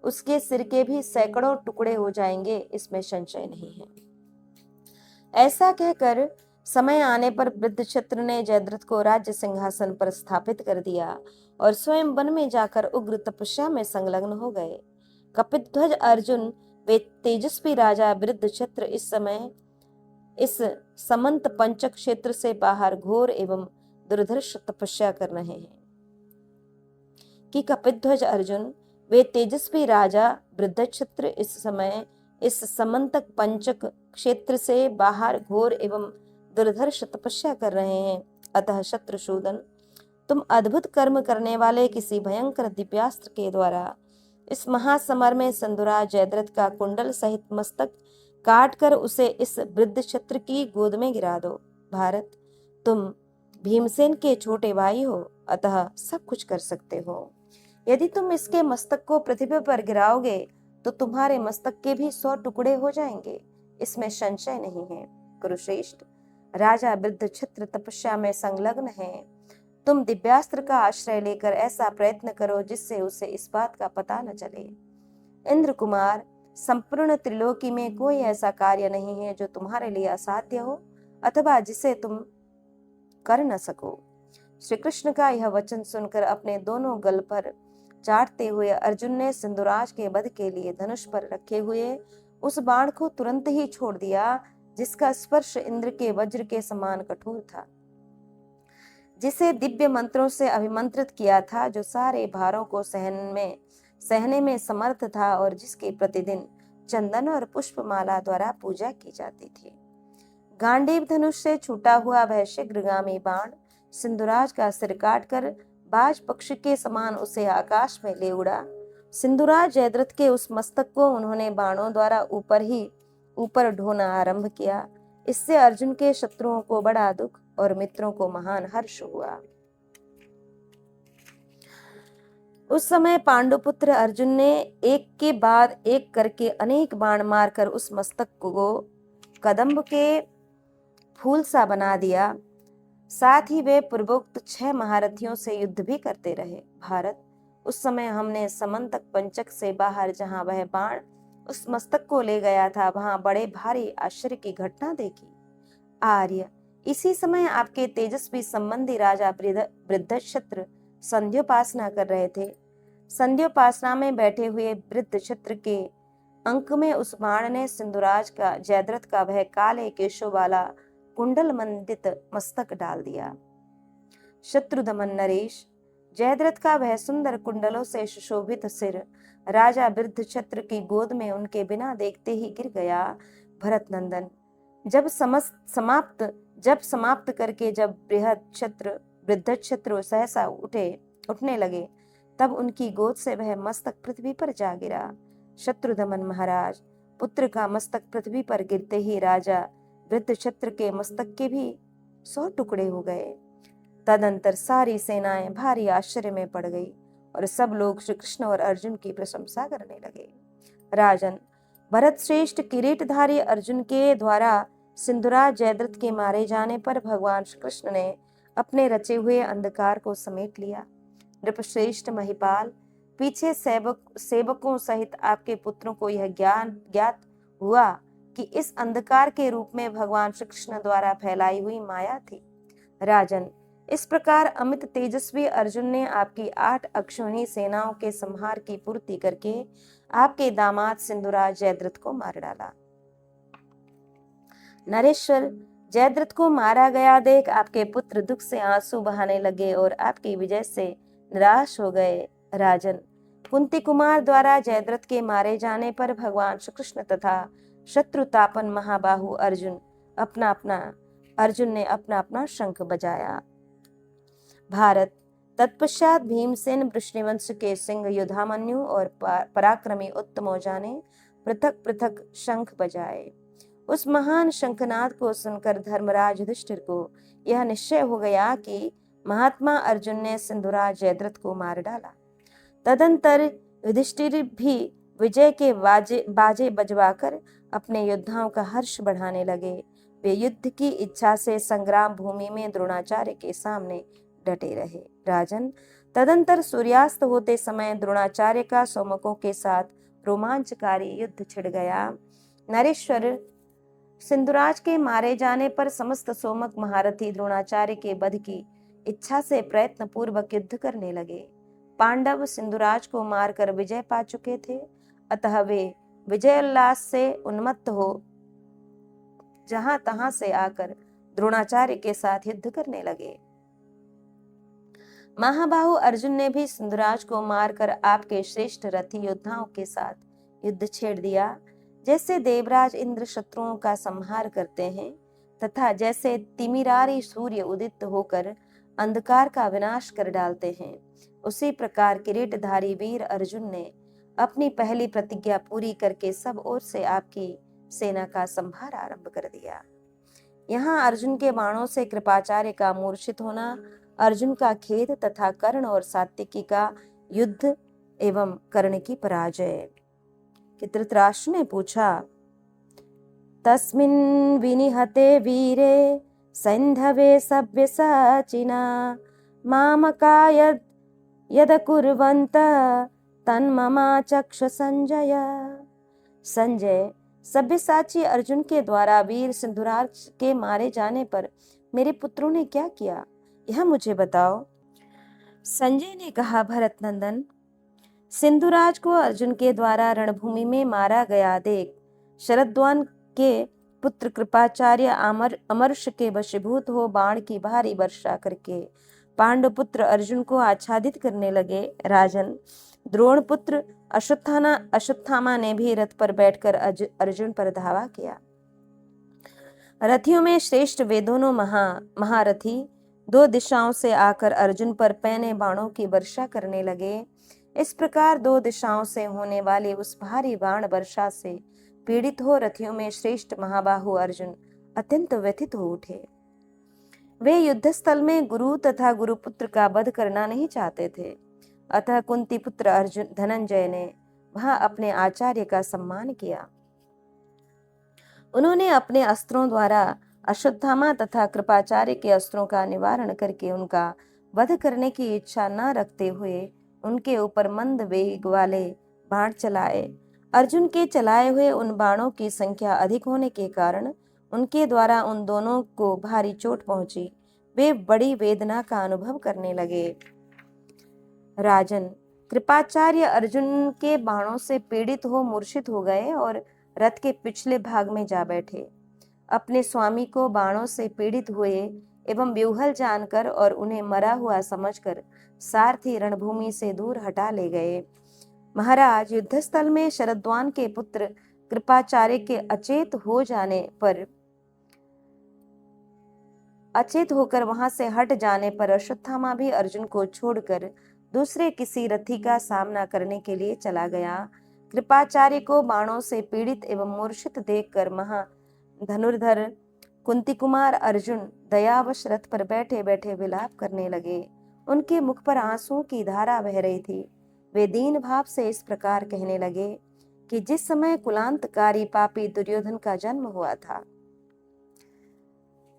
उसके सिर के भी सैकड़ों टुकड़े हो जाएंगे, इसमें संशय नहीं है। ऐसा कहकर समय आने पर वृद्ध छत्र ने जयद्रथ को राज्य सिंहासन पर स्थापित कर दिया और स्वयं वन में जाकर उग्र तपस्या में संलग्न हो गए। कपिध्वज अर्जुन वे तेजस्वी राजा वृद्ध छत्र इस समय इस समंत पंचक क्षेत्र से बाहर घोर एवं दुर्धर्ष तपस्या कर रहे हैं। कि कपिध्वज अर्जुन वे तेजस्वी राजा वृद्धक्षत्र इस समय इस समंतक पंचक क्षेत्र से बाहर घोर एवं दुर्धर्ष तपस्या कर रहे हैं। अतः शत्रुसूदन, तुम अद्भुत कर्म करने वाले किसी भयंकर दिव्यास्त्र के द्वारा इस महासमर में सिंधुराज जयद्रथ का कुंडल सहित मस्तक काट कर उसे इस वृद्ध छत्र की गोद में गिरा दो। भारत, तुम भीमसेन के छोटे भाई हो, अतः सब कुछ कर सकते हो। यदि तुम इसके मस्तक को पृथ्वी पर गिराओगे तो तुम्हारे मस्तक के भी 100 टुकड़े हो जाएंगे, इसमें संशय नहीं है। कुरुश्रेष्ठ, राजा वृद्ध छत्र तपस्या में संलग्न है। तुम दिव्यास्त्र का आश्रय लेकर ऐसा प्रयत्न करो जिससे उसे इस बात का पता न चले। इंद्र कुमार, संपूर्ण त्रिलोकी में कोई ऐसा कार्य नहीं है जो तुम्हारे लिए असाध्य हो अथवा जिसे तुम कर न सको। श्री कृष्ण का यह वचन सुनकर अपने दोनों गल पर चाटते हुए अर्जुन ने सिंधुराज के वध के लिए धनुष पर रखे हुए उस बाण को तुरंत ही छोड़ दिया, जिसका स्पर्श इंद्र के वज्र के समान कठोर था, जिसे दिव्य मंत्रों से अभिमंत्रित किया था, जो सारे भारों को सहने में समर्थ था और जिसकी प्रतिदिन चंदन और पुष्पमाला द्वारा पूजा की जाती थी। गांडीव धनुष से छूटा हुआ वह शीघ्रगामी बाण सिंधुराज का सिर काटकर बाज पक्षी के समान उसे आकाश में ले उड़ा। सिंधुराज जयद्रथ के उस मस्तक को उन्होंने बाणों द्वारा ऊपर ढोना आरंभ किया। इससे अर्जुन के शत्रुओं को बड़ा दुख और मित्रों को महान हर्ष हुआ। उस समय पांडुपुत्र अर्जुन ने एक के बाद एक करके अनेक बाण मारकर उस मस्तक को कदम्ब के फूल सा बना दिया। साथ ही वे पूर्वोक्त 6 महारथियों से युद्ध भी करते रहे। भारत, उस समय हमने समंतक पंचक से बाहर जहां वह बाण उस मस्तक को ले गया था, वहां बड़े भारी आश्चर्य की घटना देखी। आर्य, इसी समय आपके तेजस्वी संबंधी राजा वृद्धक्षत्र संध्योपासना कर रहे थे। संध्योपासना में बैठे हुए वृद्धक्षत्र के अंक में उस बाण ने सिंधुराज का जयद्रथ का वह काले केशों वाला कुंडल मंडित मस्तक डाल दिया। शत्रुदमन नरेश, जयद्रथ का वह सुंदर कुंडलों से सुशोभित सिर राजा वृद्धक्षत्र की गोद में उनके बिना देखते ही गिर गया। भरत नंदन, जब समाप्त करके जब वृद्धक्षत्र सहसा उठने लगे, तब उनकी गोद से वह मस्तक पृथ्वी पर जा गिरा। शत्रुदमन महाराज, पुत्र का मस्तक पृथ्वी पर गिरते ही राजा वृद्धक्षत्र के मस्तक के भी 100 टुकड़े हो गए। तदंतर सारी सेनाएं भारी आश्चर्य में पड़ गई और सब लोग श्री कृष्ण और अर्जुन की प्रशंसा करने लगे। राजन, भरत श्रेष्ठ किरीटधारी अर्जुन के द्वारा सिंधुराज जयद्रथ के मारे जाने पर भगवान श्री कृष्ण ने अपने रचे हुए अंधकार को समेट लिया। नृपश्रेष्ठ महिपाल, पीछे सेवकों सहित आपके पुत्रों को यह ज्ञात हुआ कि इस अंधकार के रूप में भगवान श्री कृष्ण द्वारा फैलाई हुई माया थी। राजन, इस प्रकार अमित तेजस्वी अर्जुन ने आपकी 8 अक्षौहिणी सेनाओं के संहार की पूर्ति करके आपके दामाद सिंधुराज जयद्रथ को मार डाला। नरेश्वर, जयद्रथ को मारा गया देख आपके पुत्र दुख से आंसू बहाने लगे और आपकी विजय से निराश हो गए। राजन, कुंती कुमार द्वारा जयद्रथ के मारे जाने पर भगवान श्री कृष्ण तथा शत्रुतापन महाबाहु अर्जुन ने अपना अपना शंख बजाया। भारत, तत्पश्चात भीमसेन वृष्णिवंश के सिंह युधामन्यु और पराक्रमी उत्तमौजा ने पृथक पृथक शंख बजाए। उस महान शंखनाद को सुनकर धर्मराज युधिष्ठिर को यह निश्चय हो गया कि महात्मा अर्जुन ने सिंधुराज जयद्रथ को मार डाला। तदंतर युधिष्ठिर भी विजय के बाजे बजवाकर अपने योद्धाओं का हर्ष बढ़ाने लगे। वे युद्ध की इच्छा से संग्राम भूमि में द्रोणाचार्य के सामने डटे रहे। राजन, तदंतर सूर्यास्त होते समय द्रोणाचार्य का सौमकों के साथ रोमांचकारी युद्ध छिड़ गया। नरेश्वर, सिंधुराज के मारे जाने पर समस्त सोमक महारथी द्रोणाचार्य के वध की इच्छा से प्रयत्न पूर्वक युद्ध करने लगे। पांडव सिंधुराज को मारकर विजय पा चुके थे, अतः वे विजयोल्लास से उन्मत्त हो जहां तहां से आकर द्रोणाचार्य के साथ युद्ध करने लगे। महाबाहु अर्जुन ने भी सिंधुराज को मारकर आपके श्रेष्ठ रथी योद्धाओं के साथ युद्ध छेड़ दिया। जैसे देवराज इंद्र शत्रुओं का संहार करते हैं तथा जैसे तिमिरारी सूर्य उदित होकर अंधकार का विनाश कर डालते हैं, उसी प्रकार किरीटधारी वीर अर्जुन ने अपनी पहली प्रतिज्ञा पूरी करके सब ओर से आपकी सेना का संहार आरंभ कर दिया। यहाँ अर्जुन के बाणों से कृपाचार्य का मूर्छित होना, अर्जुन का खेद तथा कर्ण और सात्विकी का युद्ध एवं कर्ण की पराजय। कि धृतराष्ट्र ने पूछा, तस्मिन् विनिहते वीरे सैन्धवे सव्यसाचिना मामका यद कुर्वन्त तन्ममा चक्ष संजय। संजय, सव्यसाची अर्जुन के द्वारा वीर सिंधुराज के मारे जाने पर मेरे पुत्रों ने क्या किया, यह मुझे बताओ। संजय ने कहा, भरत नंदन, सिंधुराज को अर्जुन के द्वारा रणभूमि में मारा गया देख शरद्वान के पुत्र कृपाचार्य अमर्ष के वशीभूत हो बाण की भारी वर्षा करके पांडुपुत्र अर्जुन को आच्छादित करने लगे। राजन, द्रोण पुत्र अश्वत्थामा ने भी रथ पर बैठकर अर्जुन पर धावा किया। रथियों में श्रेष्ठ वे दोनों महारथी 2 दिशाओं से आकर अर्जुन पर पैने बाणों की वर्षा करने लगे। इस प्रकार 2 दिशाओं से होने वाली उस भारी बाण वर्षा से पीड़ित हो रथियों में श्रेष्ठ महाबाहु अर्जुन अत्यंत व्यथित हो उठे। वे युद्ध स्थल में गुरु तथा गुरुपुत्र का वध करना नहीं चाहते थे। अतः कुंती पुत्र अर्जुन धनंजय ने वहां अपने आचार्य का सम्मान किया। उन्होंने अपने अस्त्रों द्वारा अश्वत्थामा तथा कृपाचार्य के अस्त्रों का निवारण करके उनका वध करने की इच्छा न रखते हुए उनके ऊपर मंद वेग वाले बाण चलाए। अर्जुन के चलाए हुए उन बाणों की संख्या अधिक होने के कारण उनके द्वारा उन दोनों को भारी चोट पहुंची। वे बड़ी वेदना का अनुभव करने लगे। राजन, कृपाचार्य अर्जुन के बाणों से पीड़ित हो मूर्छित हो गए और रथ के पिछले भाग में जा बैठे। अपने स्वामी को बाणों से पीड़ित हुए एवं व्यूहल जानकर और उन्हें मरा हुआ समझकर सारथी रणभूमि से दूर हटा ले गए। महाराज, युद्धस्थल में शरद्वान के पुत्र कृपाचार्य के अचेत होकर वहां से हट जाने पर अश्वत्थामा भी अर्जुन को छोड़कर दूसरे किसी रथी का सामना करने के लिए चला गया। कृपाचार्य को बाणों से पीड़ित एवं मूर्छित देखकर धनुर्धर कुंती कुमार अर्जुन दयावश रथ पर बैठे बैठे विलाप करने लगे। उनके मुख पर आंसुओं की धारा बह रही थी। वे दीन भाव से इस प्रकार कहने लगे कि जिस समय कुलांतकारी पापी दुर्योधन का जन्म हुआ था,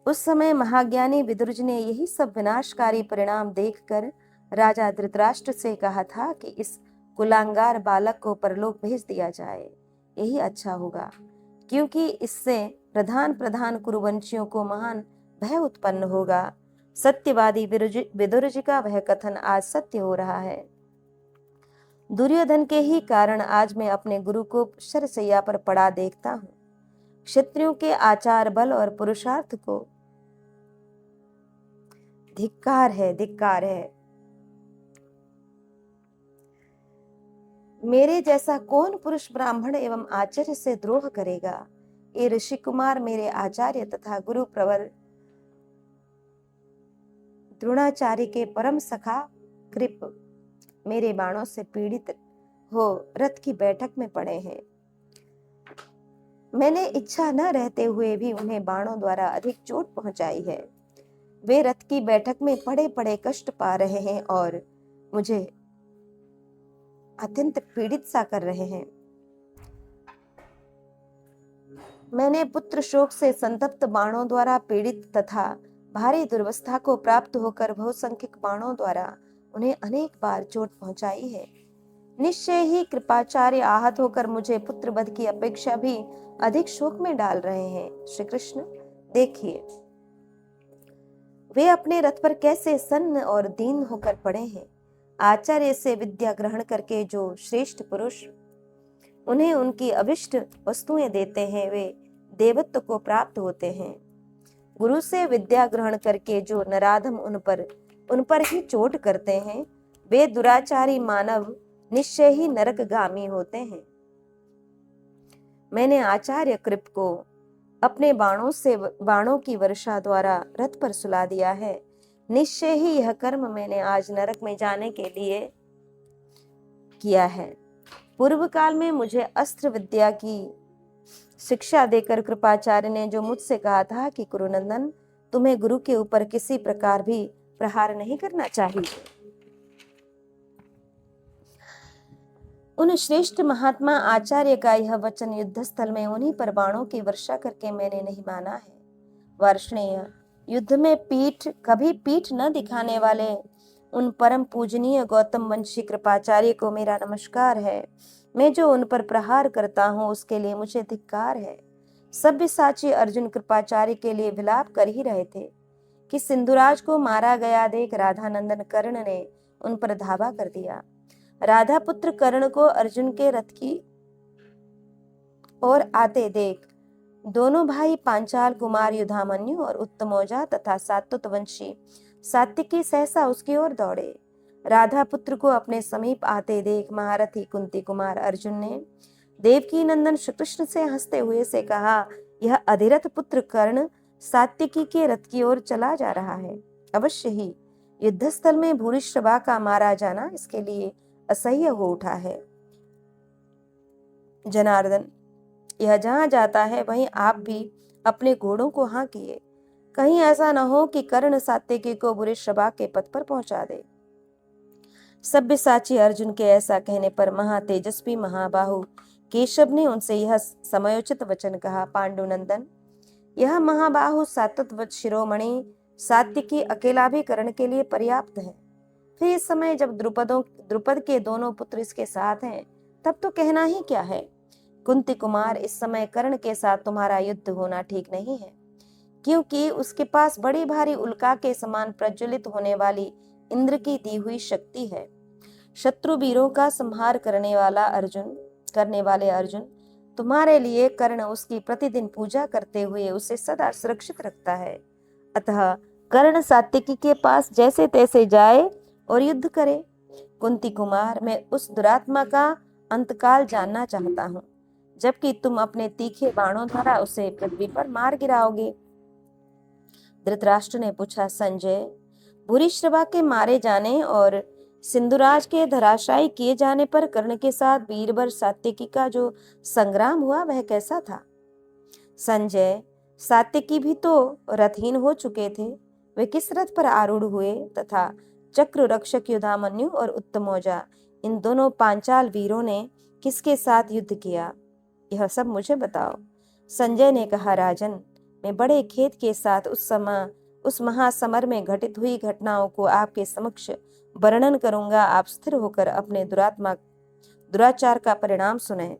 उस समय महाज्ञानी विदुरजी ने यही सब विनाशकारी परिणाम देखकर राजा धृतराष्ट्र से कहा था कि इस कुलांगार बालक को परलोक भेज दिया जाए। यही अच्छा होगा, क्योंकि इससे प्रधान प्रधान कुरुवंशियों को महान भय उत्पन्न होगा। सत्यवादी विदुरजी का वह कथन आज सत्य हो रहा है। दुर्योधन के ही कारण आज मैं अपने गुरु को शरशैया पर पड़ा देखता हूँ। क्षत्रियों के आचार, बल और पुरुषार्थ को धिक्कार है, धिक्कार है। मेरे जैसा कौन पुरुष ब्राह्मण एवं आचार्य से द्रोह करेगा? ये ऋषि कुमार मेरे आचार्य तथा गुरु प्रवर द्रोणाचार्य के परम सखा कृप मेरे बाणों से पीड़ित हो रथ की बैठक में पड़े हैं। मैंने इच्छा न रहते हुए भी उन्हें बाणों द्वारा अधिक चोट पहुंचाई है। वे रथ की बैठक में पड़े पड़े कष्ट पा रहे हैं और मुझे अत्यंत पीड़ित सा कर रहे हैं। मैंने पुत्र शोक से संतप्त बाणों द्वारा पीड़ित तथा भारी दुर्वस्था को प्राप्त होकर बहुसंख्यक बाणों द्वारा उन्हें अनेक बार चोट पहुंचाई है। निश्चय ही कृपाचार्य आहत होकर मुझे पुत्र वध की अपेक्षा भी अधिक शोक में डाल रहे हैं। श्री कृष्ण, देखिए वे अपने रथ पर कैसे सन्न और दीन होकर पड़े हैं। आचार्य से विद्या ग्रहण करके जो श्रेष्ठ पुरुष उन्हें उनकी अभिष्ट वस्तुएं देते हैं, वे देवत्व को प्राप्त होते हैं। गुरु से विद्या ग्रहण करके जो नराधम उन पर ही चोट करते हैं, वे दुराचारी मानव निश्चय ही नरकगामी होते हैं। मैंने आचार्य कृप को अपने बाणों की वर्षा द्वारा रथ पर सुला दिया है। निश्चय ही यह कर्म मैंने आज नरक में जाने के लिए किया है। पूर्व काल में मुझे अस्त्र विद्या की शिक्षा देकर कृपाचार्य ने जो मुझसे कहा था कि कुरुनंदन, तुम्हें गुरु के ऊपर किसी प्रकार भी प्रहार नहीं करना चाहिए, उन श्रेष्ठ महात्मा आचार्य का यह वचन युद्धस्थल में उन्हीं पर बाणों की वर्षा करके मैंने नहीं माना है। वर्षणीय, युद्ध में कभी पीठ न दिखाने वाले उन परम पूजनीय गौतम वंशी कृपाचार्य को मेरा नमस्कार है। मैं जो उन पर प्रहार करता हूँ उसके लिए मुझे धिक्कार है। सब्यसाची अर्जुन कृपाचार्य के लिए विलाप कर ही रहे थे कि सिंधुराज को मारा गया देख राधानंदन कर्ण ने उन पर धावा कर दिया। राधा पुत्र कर्ण को अर्जुन के रथ की ओर आते देख दोनों भाई पांचाल कुमार युधामन्यु और उत्तमौजा तथा सात्वतवंशी सात्विकी सहसा उसकी ओर दौड़े। राधा पुत्र को अपने समीप आते देख महारथी कुंती कुमार अर्जुन ने देवकी नंदन श्री कृष्ण से हंसते हुए से कहा, यह अधिरथ पुत्र कर्ण सात्विकी के रथ की ओर चला जा रहा है। अवश्य ही युद्धस्थल में भूरिश्रवा का मारा जाना इसके लिए असह्य हो उठा है। जनार्दन, यह जहां जाता है वहीं आप भी अपने घोड़ों को हाँकिए, कहीं ऐसा न हो कि कर्ण सात्विकी को भूरिश्रवा के पथ पर पहुंचा दे। सब्यसाची अर्जुन के ऐसा कहने पर महातेजस्वी महाबाहु केशव ने उनसे यह समयोचित वचन कहा, पांडुनंदन, यह महाबाहु सात्वत शिरोमणि सात्विकी अकेला भी कर्ण के लिए पर्याप्त है। फिर इस समय जब द्रुपद के दोनों पुत्र इसके साथ हैं, तब तो कहना ही क्या है। कुंती कुमार, इस समय कर्ण के साथ तुम्हारा युद्ध होना ठीक नहीं है, क्योंकि उसके पास बड़ी भारी उल्का के समान प्रज्वलित होने वाली इंद्र की दी हुई शक्ति है। शत्रु वीरों का संहार करने वाले अर्जुन, तुम्हारे लिए कर्ण उसकी प्रतिदिन पूजा करते हुए उसे सदा सुरक्षित रखता है। अतः कर्ण सात्विकी के पास जैसे तैसे जाए और युद्ध करे। कुंती कुमार, मैं उस दुरात्मा का अंतकाल जानना चाहता हूँ, जबकि तुम अपने तीखे बाणों द्वारा उसे पृथ्वी पर मार गिराओगे। धृतराष्ट्र ने पूछा, संजय, भूरिश्रवा के मारे जाने और सिंधुराज के धराशायी किए जाने पर कर्ण के साथ वीरवर सात्विकी का जो संग्राम हुआ वह कैसा था? संजय, सात्विकी भी तो रथहीन हो चुके थे। वे किस रथ पर आरूढ़ हुए तथा चक्र रक्षक युधामन्यु और उत्तमौजा, इन दोनों पांचाल वीरों ने किसके साथ युद्ध किया, यह सब मुझे बताओ। संजय ने कहा, राजन, मैं बड़े खेद के साथ उस महासमर में घटित हुई घटनाओं को आपके समक्ष वर्णन करूंगा। आप स्थिर होकर अपने दुराचार का परिणाम सुने।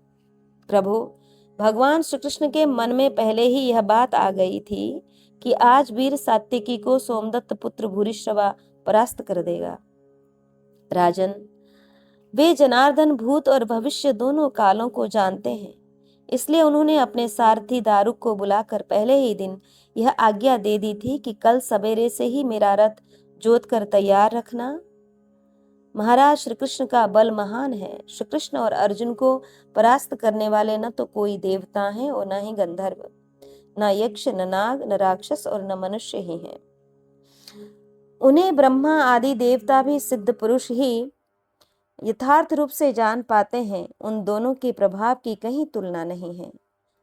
प्रभु, भगवान श्री कृष्ण के मन में पहले ही यह बात आ गई थी कि आज वीर सात्विकी को सोमदत्त पुत्र भूरिश्रवा परास्त कर देगा। राजन, वे जनार्दन भूत और भविष्य दोनों कालों को जानते हैं, इसलिए उन्होंने अपने सारथी दारुक को बुलाकर पहले ही दिन यह आज्ञा दे दी थी कि कल सवेरे से ही मेरा रथ जोत कर तैयार रखना। महाराज श्री कृष्ण का बल महान है। श्री कृष्ण और अर्जुन को परास्त करने वाले न तो कोई देवता हैं और न ही गंधर्व, न यक्ष, न नाग, न राक्षस और न मनुष्य ही हैं। उन्हें ब्रह्मा आदि देवता भी सिद्ध पुरुष ही यथार्थ रूप से जान पाते हैं। उन दोनों के प्रभाव की कहीं तुलना नहीं है।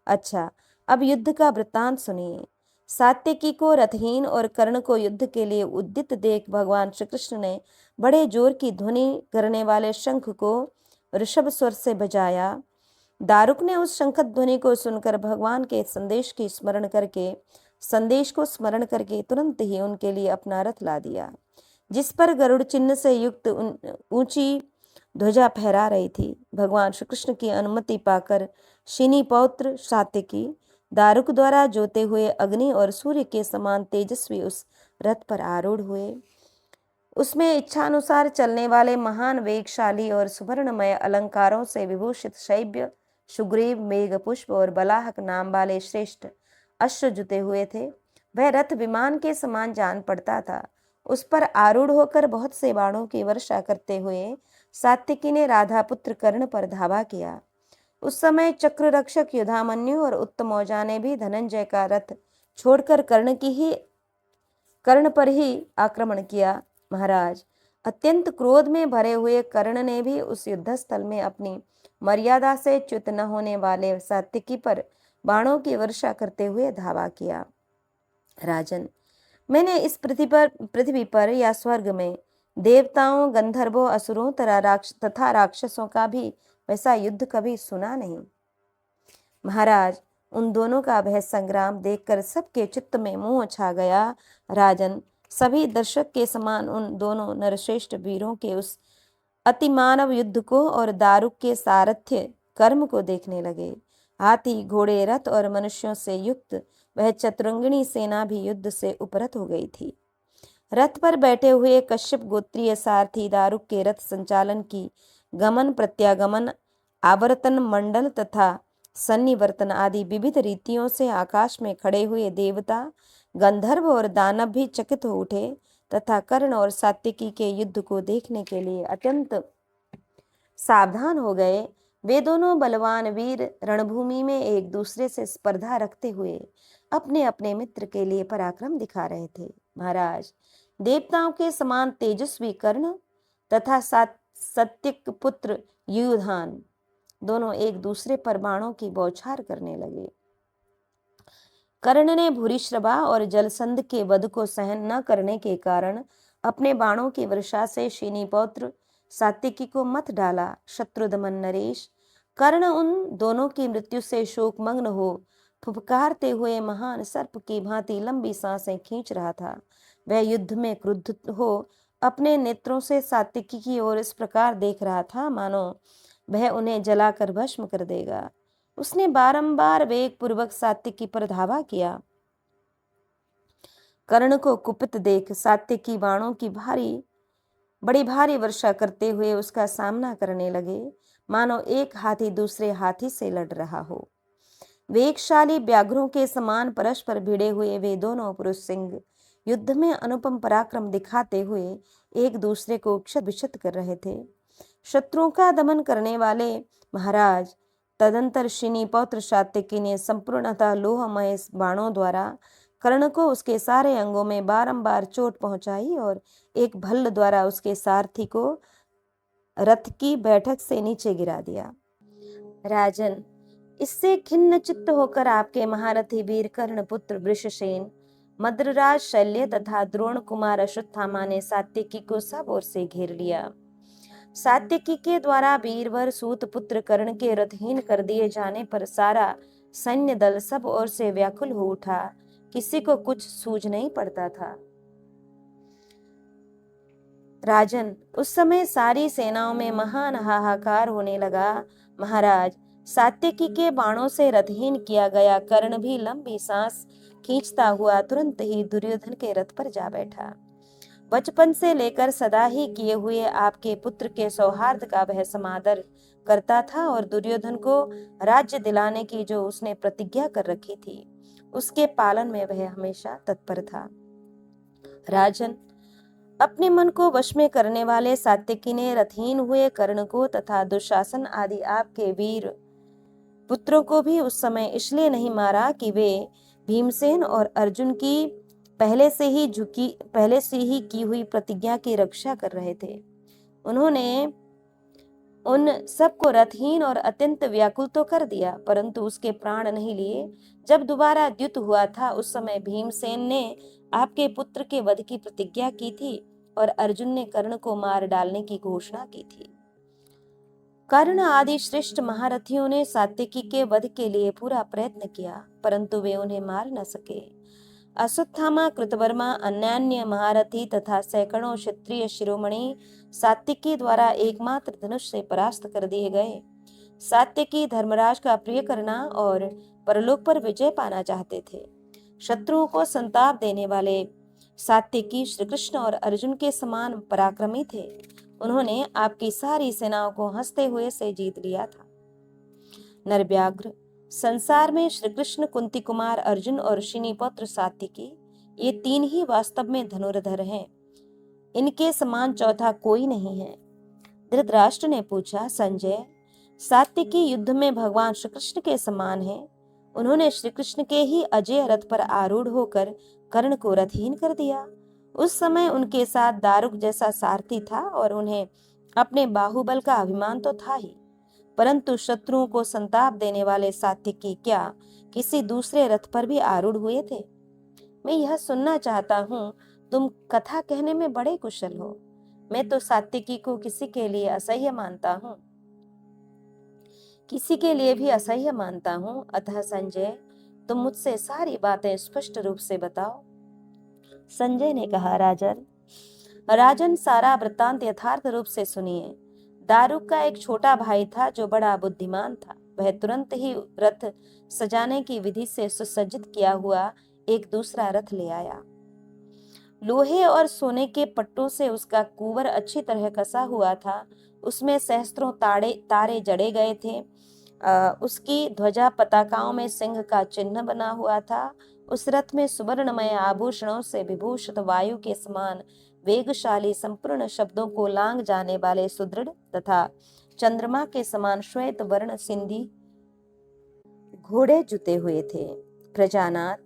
अच्छा, अब युद्ध का वृत्तांत सुनिए। सात्विकी को रथहीन और कर्ण को युद्ध के लिए उद्यत देख भगवान श्री कृष्ण ने बड़े जोर की ध्वनि करने वाले शंख को ऋषभ स्वर से बजाया। दारुक ने उस शंख ध्वनि को सुनकर भगवान के संदेश को स्मरण करके तुरंत ही उनके लिए अपना रथ ला दिया, जिस पर गरुड़ चिन्ह से युक्त ऊंची ध्वजा फहरा रही थी। भगवान श्री कृष्ण की अनुमति पाकर शिनी पौत्र सात्विकी दारुक द्वारा जोते हुए अग्नि और सूर्य के समान तेजस्वी उस रथ पर आरूढ़ हुए। उसमें इच्छानुसार चलने वाले महान वेगशाली और सुवर्णमय अलंकारों से विभूषित शैब्य, सुग्रीव, मेघपुष्प और बलाहक नाम वाले श्रेष्ठ अश्व जुते हुए थे। वह रथ विमान के समान जान पड़ता था। उस पर आरूढ़ होकर बहुत से बाणों की वर्षा करते हुए सात्विकी ने राधा पुत्र कर्ण पर धावा किया। उस समय चक्र रक्षक युधामन्यु और उत्तमौजा ने भी धनंजय का रथ छोड़कर कर्ण पर ही आक्रमण किया। महाराज, अत्यंत क्रोध में भरे हुए कर्ण ने भी उस युद्धस्थल में अपनी मर्यादा से च्युत न होने वाले सात्विकी पर बाणों की वर्षा करते हुए धावा किया। राजन, मैंने इस पृथ्वी पर या स्वर्ग में देवताओं, गंधर्वों, असुरों तथा राक्षसों का भी वैसा युद्ध कभी सुना नहीं। महाराज, उन दोनों का वह संग्राम देखकर सबके चित्त में मोह छा गया। राजन, सभी दर्शक के समान उन दोनों नरश्रेष्ठ वीरों के उस अतिमानव युद्ध को और दारुक के सारथ्य कर्म को देखने लगे। हाथी, घोड़े, रथ और मनुष्यों से युक्त वह चतुरंगिणी सेना भी युद्ध से उपरत हो गई थी। रथ पर बैठे हुए कश्यप गोत्रीय सारथी दारुक के रथ संचालन की गमन, प्रत्यागमन, आवर्तन मंडल तथा सन्निवर्तन आदि विविध रीतियों से आकाश में खड़े हुए देवता, गंधर्व और दानव भी चकित हो उठे तथा कर्ण और सात्विकी के युद्ध को देखने के लिए अत्यंत सावधान हो गए। वे दोनों बलवान वीर रणभूमि में एक दूसरे से स्पर्धा रखते हुए अपने अपने मित्र के लिए पराक्रम दिखा रहे थे। महाराज, देवताओं के समान तेजस्वी कर्ण तथा सात्विक पुत्र युधान दोनों एक दूसरे पर बाणों की बौछार करने लगे। कर्ण ने भूरिश्रवा और जलसंध के वध को सहन न करने के कारण अपने बाणों की वर्षा से शिनी पौत्र सात्विकी को मत डाला। शत्रुदमन नरेश कर्ण उन दोनों की मृत्यु से शोकमग्न हो फुफकारते हुए महान सर्प की भांति लंबी सांसें खींच रहा था। वह युद्ध में क्रुद्ध हो अपने नेत्रों से सात्विकी की ओर इस प्रकार देख रहा था मानो वह उन्हें जलाकर भस्म कर देगा। उसने बारंबार वेग पूर्वक सात्विकी पर धावा किया। कर्ण को कुपित देख सात्विकी बाणों की बड़ी भारी वर्षा करते हुए उसका सामना करने लगे, मानो एक हाथी दूसरे हाथी से लड़ रहा हो। वेगशाली व्याघ्रों के समान परस्पर भिड़े हुए वे दोनों पुरुष सिंह युद्ध में अनुपम पराक्रम दिखाते हुए एक दूसरे को क्षत विक्षत कर रहे थे। शत्रुओं का दमन करने वाले महाराज तदंतर शिनी पौत्र सात्विकी ने संपूर्णतः लोहमय बाणों द्वारा कर्ण को उसके सारे अंगों में बारंबार चोट पहुंचाई और एक भल्ल द्वारा उसके सारथी को रथ की बैठक से नीचे गिरा दिया। राजन, इससे खिन्न चित्त होकर आपके महारथी वीर कर्ण पुत्र वृषसेन, मद्रराज शल्य तथा द्रोण कुमार अश्वत्थामा ने सात्विकी को सब ओर से घेर लिया। सात्विकी के द्वारा वीरवर सूत पुत्र कर्ण के रथहीन कर दिए जाने पर सारा सैन्य दल सब ओर से व्याकुल हो उठा। किसी को कुछ सूझ नहीं पड़ता था। राजन, उस समय सारी सेनाओं में महान हाहाकार होने लगा। महाराज, सात्विकी के बाणों से रथहीन किया गया कर्ण भी लंबी सांस खींचता हुआ तुरंत ही दुर्योधन के रथ पर जा बैठा। बचपन से लेकर सदा ही किए हुए आपके पुत्र के सौहार्द का वह समादर करता था और दुर्योधन को राज्य दिलाने की जो उसने प्रतिज्ञा कर रखी थी उसके पालन में वह हमेशा तत्पर था। राजन, अपने मन को वश में करने वाले सात्विकी ने रथहीन हुए कर्ण को तथा दुशासन आदि आपके वीर पुत्रों को भी उस समय इसलिए नहीं मारा कि वे भीमसेन और अर्जुन की पहले से ही की हुई प्रतिज्ञा की रक्षा कर रहे थे। उन्होंने उन सबको रथहीन और अत्यंत व्याकुल तो कर दिया, परंतु उसके प्राण नहीं लिए। जब दोबारा युद्ध हुआ था उस समय भीमसेन ने आपके पुत्र के वध की प्रतिज्ञा की थी और अर्जुन ने कर्ण को मार डालने की घोषणा की थी। कर्ण आदि श्रेष्ठ महारथियों ने सात्विकी के वध के लिए पूरा प्रयत्न किया, परंतु वे उन्हें मार न सके। अश्वत्थामा, कृतवर्मा, अन्यान्य महारथी तथा सैकड़ों क्षत्रिय शिरोमणि सात्विकी द्वारा एकमात्र धनुष से परास्त कर दिए गए। सात्विकी धर्मराज का प्रिय करना और परलोक पर विजय पाना चाहते थे। शत्रुओं को संताप देने वाले सात्विकी श्री कृष्ण और अर्जुन के समान पराक्रमी थे। उन्होंने आपकी सारी सेनाओं को हंसते हुए से जीत लिया था। नरव्याघ्र, संसार में श्री कृष्ण, कुंती कुमार अर्जुन और शिनीपुत्र सात्विकी ये तीन ही वास्तव में धनुर्धर हैं। इनके समान चौथा कोई नहीं है। धृतराष्ट्र ने पूछा, संजय, सात्विकी युद्ध में भगवान श्री कृष्ण के समान है। उन्होंने श्री कृष्ण के ही अजय रथ पर आरूढ़ होकर कर्ण को रथहीन कर दिया। उस समय उनके साथ दारुक जैसा सारथी था और उन्हें अपने बाहुबल का अभिमान तो था ही, परंतु शत्रुओं को संताप देने वाले सात्विकी क्या किसी दूसरे रथ पर भी आरूढ़ हुए थे? मैं यह सुनना चाहता हूँ। तुम कथा कहने में बड़े कुशल हो। मैं तो सात्विकी को किसी के लिए असह्य मानता हूँ, किसी के लिए भी असह्य मानता हूँ। अतः संजय, तुम मुझसे सारी बातें स्पष्ट रूप से बताओ। संजय ने कहा, राजन, सारा वृत्तांत यथार्थ रूप से सुनिए। दारुक का एक छोटा भाई था जो बड़ा बुद्धिमान था। वह तुरंत ही रथ सजाने की विधि से सुसज्जित किया हुआ एक दूसरा रथ ले आया। लोहे और सोने के पट्टों से उसका कुंवर अच्छी तरह कसा हुआ था। उसमें सहस्त्रों तारे जड़े गए थे। उसकी ध्वजा पताकाओं में सिंह का चिन्ह बना हुआ था। उस रथ में सुवर्णमय आभूषणों से विभूषित वायु के समान वेगशाली संपूर्ण शब्दों को लांग जाने वाले सुदृढ़ तथा चंद्रमा के समान श्वेत वर्ण सिंधी घोड़े जुते हुए थे। प्रजानाथ,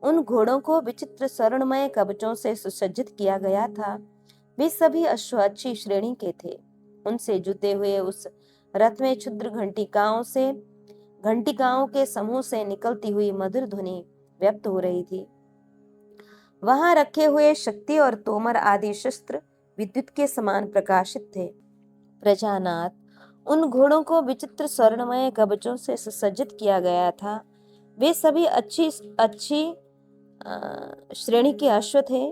उन घोड़ों को विचित्र स्वर्णमय कवचों से सुसज्जित किया गया था। वे सभी अश्व अच्छी श्रेणी के थे। उनसे जुते हुए उस रथ में क्षुद्र घंटिकाओं के समूह से निकलती हुई मधुर ध्वनि व्यक्त हो रही थी। वहां रखे हुए शक्ति और तोमर आदि शस्त्र विद्युत के समान प्रकाशित थे। प्रजानाथ उन घोड़ों को विचित्र स्वर्णमय कवचों से सुसज्जित किया गया था। वे सभी अच्छी अच्छी श्रेणी के अश्व थे।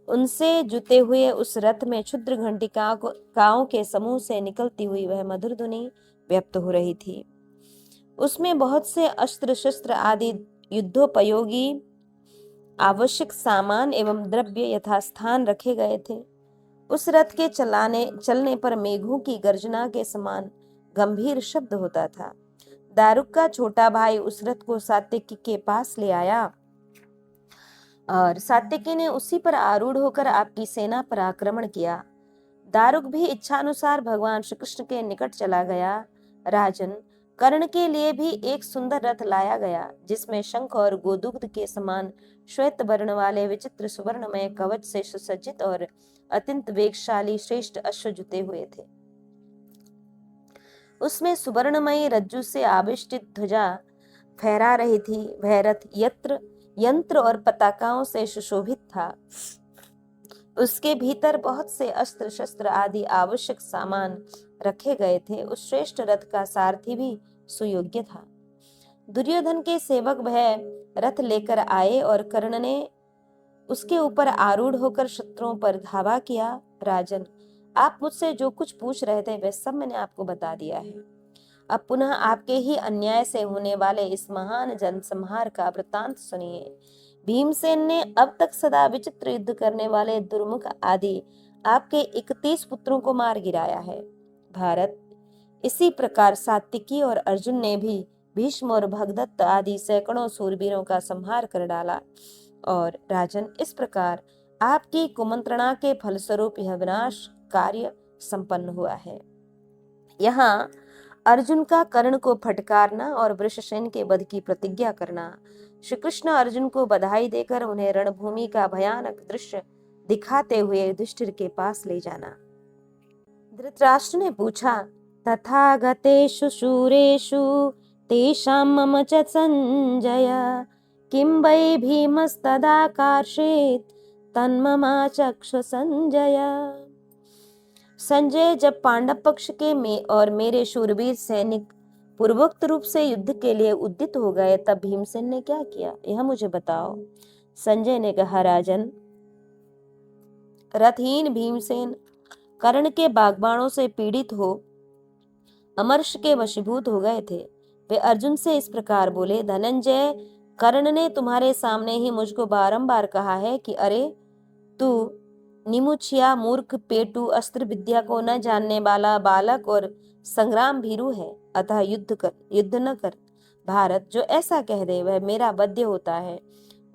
उनसे जुते हुए उस रथ में क्षुद्र घंटिकाओं के समूह से निकलती हुई वह मधुर ध्वनि व्यक्त हो रही थी। उसमें बहुत से अस्त्र शस्त्र आदि युद्धोपयोगी आवश्यक सामान एवं द्रव्य यथास्थान रखे गए थे। उस रथ के चलने पर मेघों की गर्जना के समान गंभीर शब्द होता था। दारुक का छोटा भाई उस रथ को सात्यकी के पास ले आया और सात्यकी ने उसी पर आरूढ़ होकर आपकी सेना पर आक्रमण किया। दारुक भी इच्छानुसार भगवान श्री कृष्ण के निकट चला गया। राजन, कर्ण के लिए भी एक सुंदर रथ लाया गया, जिसमें शंख और गोदुग्ध के समान श्वेत वर्ण वाले विचित्र सुवर्णमय कवच से सुसज्जित और अत्यंत वेगशाली श्रेष्ठ अश्व जुते हुए थे। उसमें सुवर्णमयी रज्जु से आविष्टित ध्वजा फहरा रही थी। वह रथ यंत्र और पताकाओं से सुशोभित था। उसके भीतर बहुत से अस्त्र शस्त्र आदि आवश्यक सामान रखे गए थे। उस श्रेष्ठ रथ का सारथी भी सुयोग्य था। दुर्योधन के सेवक वह रथ लेकर आए और कर्ण ने उसके ऊपर आरूढ़ होकर शत्रुओं पर धावा किया। राजन, आप मुझसे जो कुछ पूछ रहे थे वह सब मैंने आपको बता दिया है। अब पुनः आपके ही अन्याय से होने वाले इस महान जनसंहार का वृत्तांत सुनिए। भीमसेन ने अब तक सदा विचित्र युद्ध करने वाले दुर्मुख आदि आपके 31 पुत्रों को मार गिराया है। भारत, इसी प्रकार सात्विकी और अर्जुन ने भी भीष्म और भगदत्त आदि सैकड़ों सूरवीरों का संहार कर डाला। और राजन, इस प्रकार आपकी कुमंत्रणा के फलस्वरूप यह विनाश कार्य संपन्न हुआ है। यहाँ अर्जुन का कर्ण को फटकारना और वृषसेन के वध की प्रतिज्ञा करना, श्री कृष्ण अर्जुन को बधाई देकर उन्हें रणभूमि का भयानक दृश्य दिखाते हुए युधिष्ठिर के पास ले जाना। धृतराष्ट्र ने पूछा, तथागतेषु शूरेषु तेषां मम च संजय किं वै भीमस्तदाकर्षेत् तन्ममाचक्ष संजय। संजय, जब पांडव पक्ष के और मेरे शूरवीर सैनिक पूर्वोक्त रूप से युद्ध के लिए उद्यत हो गए, तब भीमसेन ने क्या किया, यह मुझे बताओ। संजय ने कहा, राजन, रथहीन भीमसेन कर्ण के बागबाणों से पीड़ित हो अमर्ष के वशीभूत हो गए थे। वे अर्जुन से इस प्रकार बोले, धनंजय, कर्ण ने तुम्हारे सामने ही मुझको बारंबार कहा है कि अरे तू निमुछिया, मूर्ख, पेटू, अस्त्र विद्या को न जानने वाला बालक और संग्राम भीरू है, अतः युद्ध न कर। भारत, जो ऐसा कह दे वह मेरा वध्य होता है।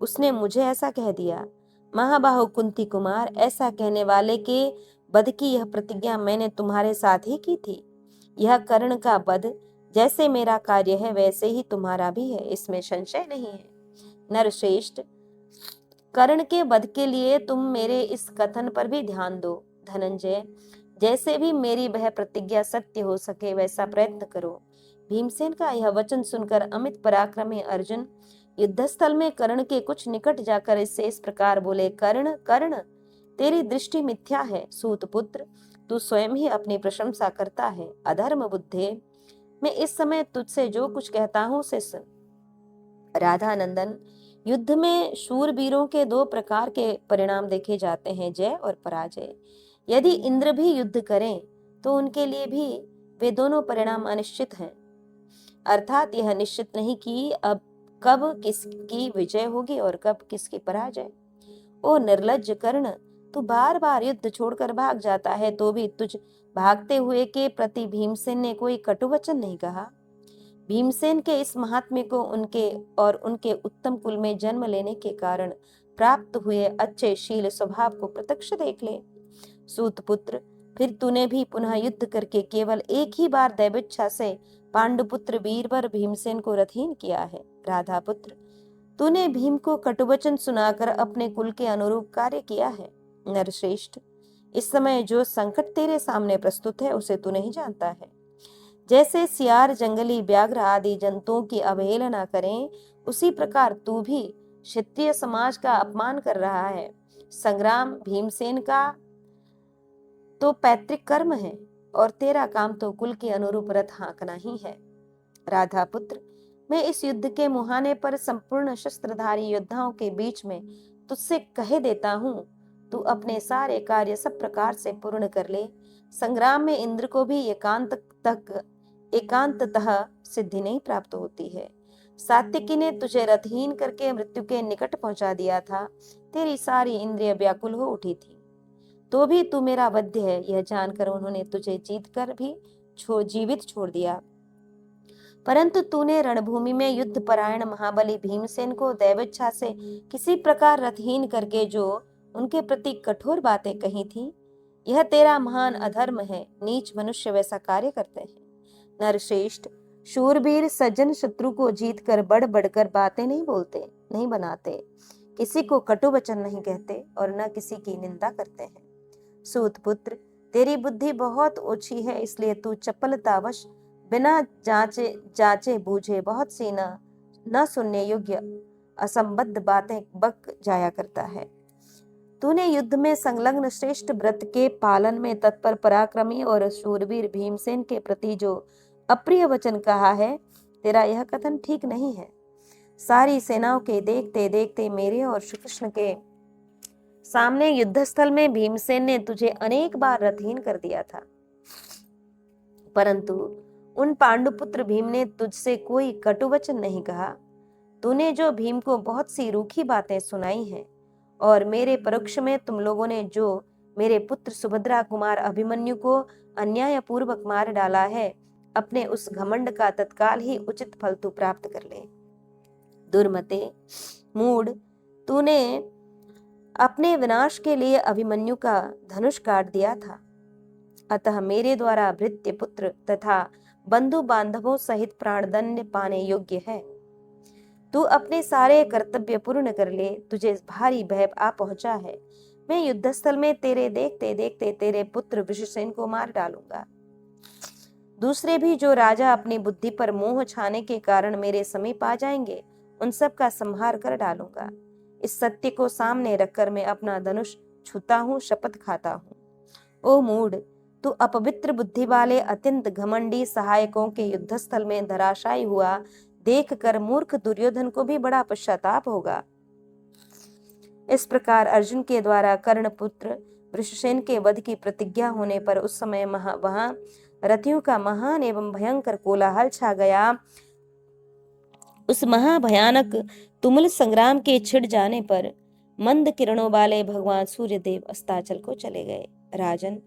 उसने मुझे ऐसा कह दिया। महाबाहु कुंती कुमार, ऐसा कहने वाले के वध की यह प्रतिज्ञा मैंने तुम्हारे साथ ही की थी। यह कर्ण का वध जैसे मेरा कार्य है वैसे ही तुम्हारा भी है, इसमें संशय नहीं है। नरश्रेष्ठ, कर्ण के वध के लिए तुम मेरे इस कथन पर भी ध्यान दो। धनंजय, जैसे भी मेरी वह प्रतिज्ञा सत्य हो सके वैसा प्रयत्न करो। भीमसेन का यह वचन सुनकर अमित पराक्रमी अर्जुन युद्धस्थल में कर्ण के कुछ निकट जाकर इससे इस प्रकार बोले, कर्ण, कर्ण, तेरी दृष्टि मिथ्या है। सूत पुत्र, तू स्वयं ही अपनी प्रशंसा करता है। अधर्म बुद्धे, मैं इस समय तुझसे जो कुछ कहता हूं उसे सुन। राधा नंदन, युद्ध में शूरवीरों के 2 प्रकार के परिणाम देखे जाते हैं, जय और पराजय। यदि इंद्र भी युद्ध करें तो उनके लिए भी वे दोनों परिणाम अनिश्चित हैं। अर्थात यह निश्चित नहीं कि अब कब किसकी विजय होगी और कब किसकी पराजय। ओ निर्लज्ज कर्ण, तू बार बार युद्ध छोड़कर भाग जाता है, तो भी तुझ भागते हुए के प्रति भीमसेन ने कोई कटु वचन नहीं कहा। भीमसेन के इस महात्म्य को उनके उत्तम कुल में जन्म लेने के कारण प्राप्त हुए अच्छे शील स्वभाव को प्रत्यक्ष देख ले। सूत पुत्र, फिर तूने भी पुनः युद्ध करके केवल एक ही बार दैवेच्छा से पांडुपुत्र वीरवर भीमसेन को रथहीन किया है। राधा पुत्र, तूने भीम को कटुवचन सुनाकर अपने कुल के अनुरूप कार्य किया है। नरश्रेष्ठ, इस समय जो संकट तेरे सामने प्रस्तुत है उसे तू नहीं जानता है। जैसे सियार जंगली व्याघ्र आदि जंतुओं की अवहेलना करें, उसी प्रकार तू भी क्षत्रिय समाज का अपमान कर रहा है। संग्राम भीमसेन का तो पैतृक कर्म है और तेरा काम तो कुल के अनुरूप रथ हाँकना ही है। राधा पुत्र, मैं इस युद्ध के मुहाने पर संपूर्ण शस्त्रधारी योद्धाओं के बीच में तुझसे कह देता हूँ, तू अपने सारे कार्य सब प्रकार से पूर्ण कर ले। संग्राम में इंद्र को भी एकांततः सिद्धि नहीं प्राप्त होती है। सात्विकी ने तुझे रथहीन करके मृत्यु के निकट पहुंचा दिया था। तेरी सारी इंद्रिय व्याकुल हो उठी थी, तो भी तू मेरा वध्य है यह जानकर उन्होंने तुझे जीत कर भी जीवित छोड़ दिया। परंतु तूने रणभूमि में युद्ध परायण महाबली भीमसेन को दैवेच्छा से किसी प्रकार रथहीन करके जो उनके प्रति कठोर बातें कही थी, यह तेरा महान अधर्म है। नीच मनुष्य वैसा कार्य करते हैं। नरश्रेष्ठ, शूरवीर सज्जन शत्रु को जीत कर बढ़ बढ़कर बातें नहीं बोलते, नहीं बनाते, किसी को कटु वचन नहीं कहते और न किसी की निंदा करते हैं। सूत पुत्र, तेरी बुद्धि बहुत ओछी है, इसलिए तू चपलतावश बिना जांचे बूझे बहुत सी न सुनने योग्य असंबद्ध बातें बक जाया करता है। तूने युद्ध में संलग्न श्रेष्ठ व्रत के पालन में तत्पर पराक्रमी और शूरवीर भीमसेन के प्रति जो अप्रिय वचन कहा है, तेरा यह कथन ठीक नहीं है। सारी सेनाओं के देखते देखते मेरे और श्री कृष्ण के सामने युद्धस्थल में भीमसेन ने तुझे अनेक बार रथहीन कर दिया था, परंतु उन पांडुपुत्र भीम ने तुझसे कोई कटु वचन नहीं कहा। तूने जो भीम को बहुत सी रूखी बातें सुनाई हैं और मेरे परोक्ष में तुम लोगों ने जो मेरे पुत्र सुभद्रा कुमार अभिमन्यु को अन्यायपूर्वक मार डाला है, अपने उस घमंड का तत्काल ही उचित फल तू प्राप्त कर ले। दुर्मते, मूढ़, तूने अपने विनाश के लिए अभिमन्यु का धनुष काट दिया था, अतः मेरे द्वारा भृत्य पुत्र तथा बंधु बांधवों सहित प्राणदंड पाने योग्य है। तू अपने सारे कर्तव्य पूर्ण कर ले, तुझे भारी भय आ पहुंचा है। मैं युद्धस्थल में तेरे देखते देखते तेरे पुत्र वृषसेन को मार डालूंगा। दूसरे भी जो राजा अपनी बुद्धि पर मोह छाने के कारण मेरे समीप आ जाएंगे, उन सब का संहार कर डालूंगा। इस सत्य को सामने रखकर मैं अपना धनुष छूता हूँ, शपथ खाता हूँ। ओ मूढ़, तू अपवित्र बुद्धि वाले अत्यंत घमंडी सहायकों के युद्धस्थल में धराशायी हुआ देखकर मूर्ख दुर्योधन को भी बड़ा पश्चाताप होगा। इस प्रकार अर्जुन के द्वारा कर्ण पुत्र वृषसेन के वध की प्रतिज्ञा होने पर उस समय वहां रथियों का महान एवं भयंकर कोलाहल छा गया। उस महाभयानक तुमुल संग्राम के छिड़ जाने पर मंद किरणों वाले भगवान सूर्यदेव अस्ताचल को चले गए। राजन,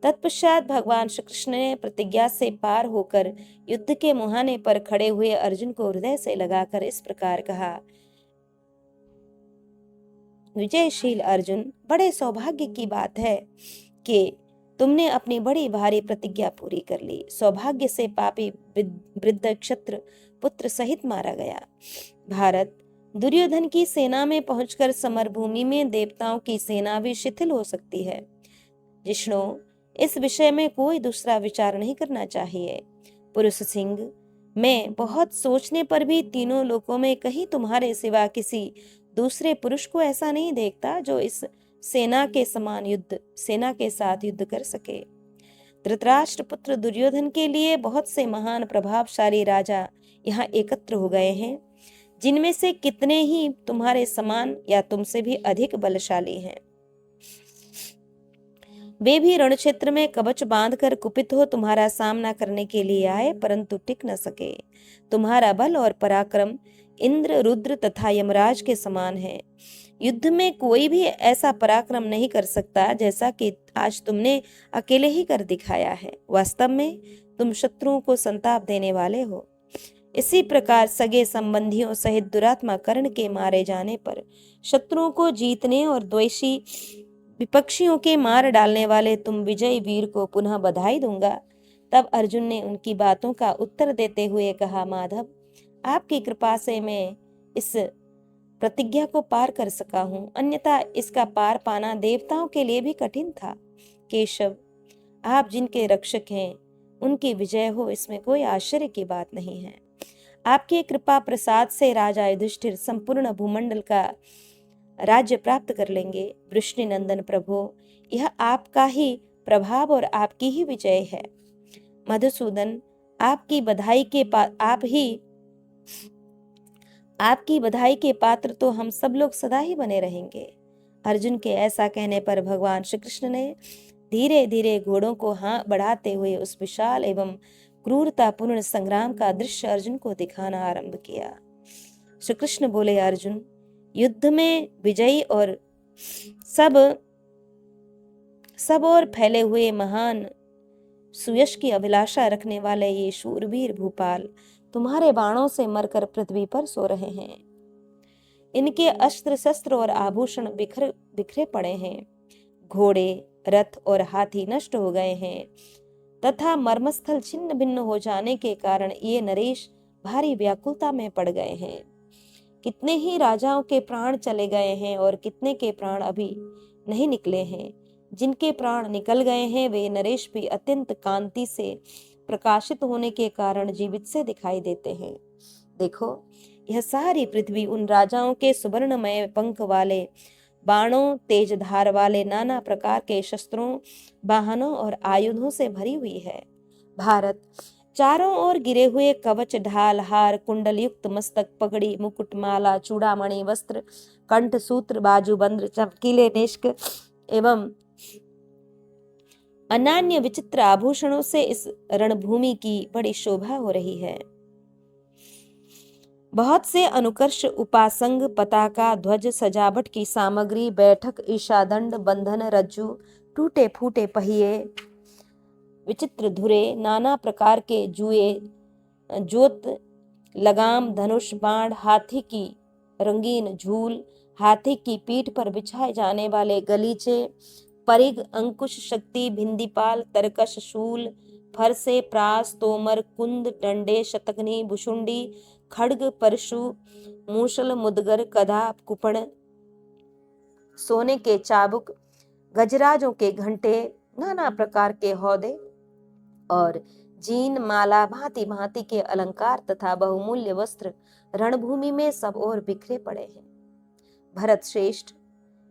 तत्पश्चात भगवान श्री कृष्ण ने प्रतिज्ञा से पार होकर युद्ध के मुहाने पर खड़े हुए अर्जुन को हृदय से लगाकर इस प्रकार कहा, विजयशील अर्जुन, बड़े सौभाग्य की बात है कि तुमने अपनी बड़ी भारी प्रतिज्ञा पूरी कर ली। सौभाग्य से पापी वृद्ध क्षत्र पुत्र सहित मारा गया। भारत, दुर्योधन की सेना में पहुंचकर समरभूमि में देवताओं की सेना भी शिथिल हो सकती है। जिष्णु, इस विषय में कोई दूसरा विचार नहीं करना चाहिए। पुरुष सिंह, मैं बहुत सोचने पर भी तीनों लोकों में कहीं तुम्हारे सिवा किसी दूसरे पुरुष को ऐसा नहीं देखता जो इस सेना के साथ युद्ध कर सके। धृतराष्ट्र पुत्र दुर्योधन के लिए बहुत से महान प्रभावशाली राजा यहाँ एकत्र हो गए हैं, जिनमें से कितने ही तुम्हारे समान या तुमसे भी अधिक बलशाली हैं। वे भी रण क्षेत्र में कवच बांधकर कुपित हो तुम्हारा सामना करने के लिए आए, परंतु टिक न सके। तुम्हारा बल और पराक्रम इंद्र, रुद्र तथा यमराज के समान है। युद्ध में कोई भी ऐसा पराक्रम नहीं कर सकता जैसा कि आज तुमने अकेले ही कर दिखाया है। वास्तव में तुम शत्रुओं को संताप देने वाले हो। इसी प्रकार सगे संबंधियों सहित दुरात्मा कर्ण के मारे जाने पर शत्रुओं को जीतने और द्वेषी विपक्षियों के मार डालने वाले तुम विजयी वीर को पुनः बधाई दूंगा। तब अर्जुन ने उनकी बातों का उत्तर देते हुए कहा, माधव, आपकी कृपा से मैं इस प्रतिज्ञा को पार कर सका हूँ, अन्यथा इसका पार पाना देवताओं के लिए भी कठिन था। केशव, आप जिनके रक्षक हैं उनकी विजय हो, इसमें कोई आश्चर्य की बात नहीं है। आपके कृपा प्रसाद से राजा युधिष्ठिर संपूर्ण भूमंडल का राज्य प्राप्त कर लेंगे। वृष्णि नंदन प्रभु, यह आपका ही प्रभाव और आपकी ही विजय है। मधुसूदन, आपकी बधाई के पात्र तो हम सब लोग सदा ही बने रहेंगे। अर्जुन के ऐसा कहने पर भगवान श्री कृष्ण ने धीरे धीरे घोड़ों को हाथ बढ़ाते हुए उस विशाल एवं क्रूरतापूर्ण संग्राम का दृश्य अर्जुन को दिखाना आरंभ किया। श्री कृष्ण बोले, अर्जुन, युद्ध में विजयी और सब और फैले हुए महान सुयश की अभिलाषा रखने वाले ये शूरवीर भूपाल तुम्हारे बाणों से मरकर पृथ्वी पर सो रहे हैं। इनके अस्त्र शस्त्र और आभूषण बिखरे पड़े हैं। घोड़े, रथ और हाथी नष्ट हो गए हैं तथा मर्मस्थल छिन्न भिन्न हो जाने के कारण ये नरेश भारी व्याकुलता में पड़ गए हैं। कितने ही राजाओं के प्राण चले गए हैं और कितने के प्राण अभी नहीं निकले हैं। जिनके प्राण निकल गए हैं वे नरेश भी अत्यंत कांति से प्रकाशित होने के कारण जीवित से दिखाई देते हैं। देखो, यह सारी पृथ्वी उन राजाओं के सुवर्णमय पंख वाले बाणों, तेज धार वाले नाना प्रकार के शस्त्रों, वाहनों और आयुधों से भरी हुई है। भारत चारों ओर गिरे हुए कवच, ढाल, हार, कुंडल युक्त मस्तक, पगड़ी, मुकुट, माला, चूड़ामणि, वस्त्र, कंठ, सूत्र, बाजूबंद, चमकीले निष्क एवं अनान्य विचित्र आभूषणों से इस रणभूमि की बड़ी शोभा हो रही है। बहुत से अनुकर्ष, उपासंग, पताका, ध्वज, सजावट की सामग्री, बैठक, ईशादंड, बंधन, रज्जु, टूटे फूटे पहिए, विचित्र धुरे, नाना प्रकार के जुए, जोत, लगाम, धनुष, बाण, हाथी की रंगीन झूल, हाथी की पीठ पर बिछाए जाने वाले गलीचे, परिग, अंकुश, शक्ति, भिंदीपाल, तरकश, शूल, फरसे, प्रास, तोमर, कुंद, डंडे, शतकनी, भुशुंडी, खड्ग, परशु, मूसल, मुदगर, कदा, कुपण, सोने के चाबुक, गजराजों के घंटे, नाना प्रकार के हौदे और जीन, माला, भांति भांति के अलंकार तथा बहुमूल्य वस्त्र रणभूमि में सब ओर बिखरे पड़े हैं। भरत श्रेष्ठ,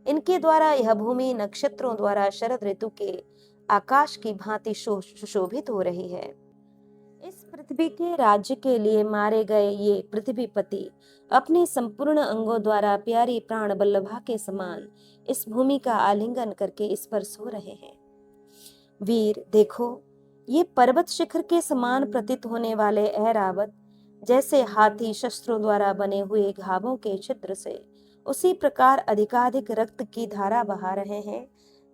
इनके द्वारा यह भूमि नक्षत्रों द्वारा शरद ऋतु के आकाश की भांति सुशोभित हो रही है। इस पृथ्वी के राज्य के लिए मारे गए ये पृथ्वीपति अपने संपूर्ण अंगों द्वारा प्यारी प्राण बल्लभा के समान इस भूमि का आलिंगन करके इस पर सो रहे हैं। वीर, देखो, ये पर्वत शिखर के समान प्रतीत होने वाले ऐरावत जैसे हाथी शस्त्रों द्वारा बने हुए घावों के छिद्र से उसी प्रकार अधिकाधिक रक्त की धारा बहा रहे हैं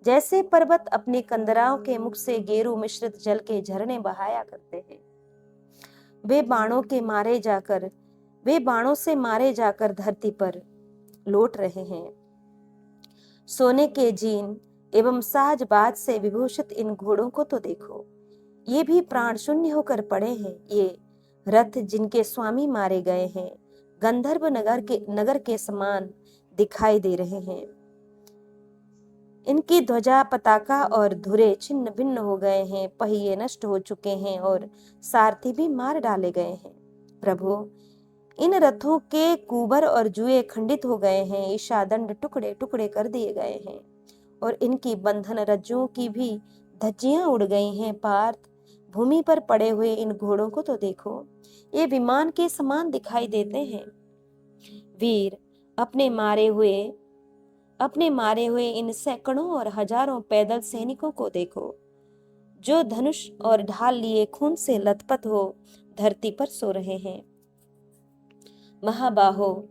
जैसे पर्वत अपने कंदराओं के मुख से गेरू मिश्रित जल के झरने बहाया करते हैं। वे बाणों से मारे जाकर धरती पर लौट रहे हैं। सोने के जीन एवं साजबाज से विभूषित इन घोड़ों को तो देखो, ये भी प्राण शून्य होकर पड़े हैं। ये रथ जिनके स्वामी मारे गए हैं गंधर्व नगर के समान दिखाई दे रहे हैं। इनकी ध्वजा, पताका और धुरे छिन्न भिन्न हो गए हैं, पहिए नष्ट हो चुके हैं और सारथी भी मार डाले गए हैं। प्रभु, इन रथों के कुबर और जुए खंडित हो गए हैं, ईशादंड टुकड़े टुकड़े कर दिए गए हैं और इनकी बंधन रज्जुओं की भी धज्जियां उड़ गई हैं। पार्थ, भूमि पर पड़े हुए इन घोड़ों को तो देखो, ये विमान के समान दिखाई देते हैं। वीर, अपने मारे हुए इन सैकड़ों और हजारों पैदल सैनिकों को देखो, जो धनुष और ढाल लिए खून से लथपथ हो धरती पर सो रहे हैं। महाबाहो,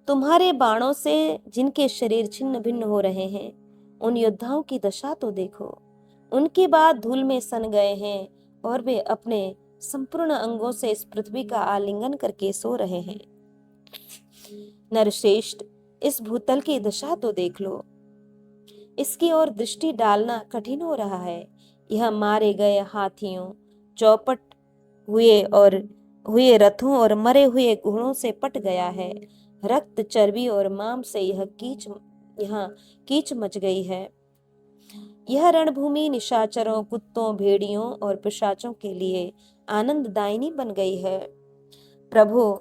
तुम्हारे बाणों से जिनके शरीर छिन्न भिन्न हो रहे हैं उन योद्धाओं की दशा तो देखो, उनके बाद धूल में सन गए हैं और वे अपने संपूर्ण अंगों से इस पृथ्वी का आलिंगन करके सो रहे हैं। नरश्रेष्ठ, इस भूतल की दशा तो देख लो, इसकी ओर दृष्टि डालना कठिन हो रहा है। यह मारे गए हाथियों, चौपट हुए रथों और मरे हुए घोड़ों से पट गया है। रक्त, चर्बी और मांस से यहाँ कीच मच गई है। यह रणभूमि निशाचरों, कुत्तों, भेड़ियों और पिशाचों के लिए आनंददायिनी बन गई है। प्रभु,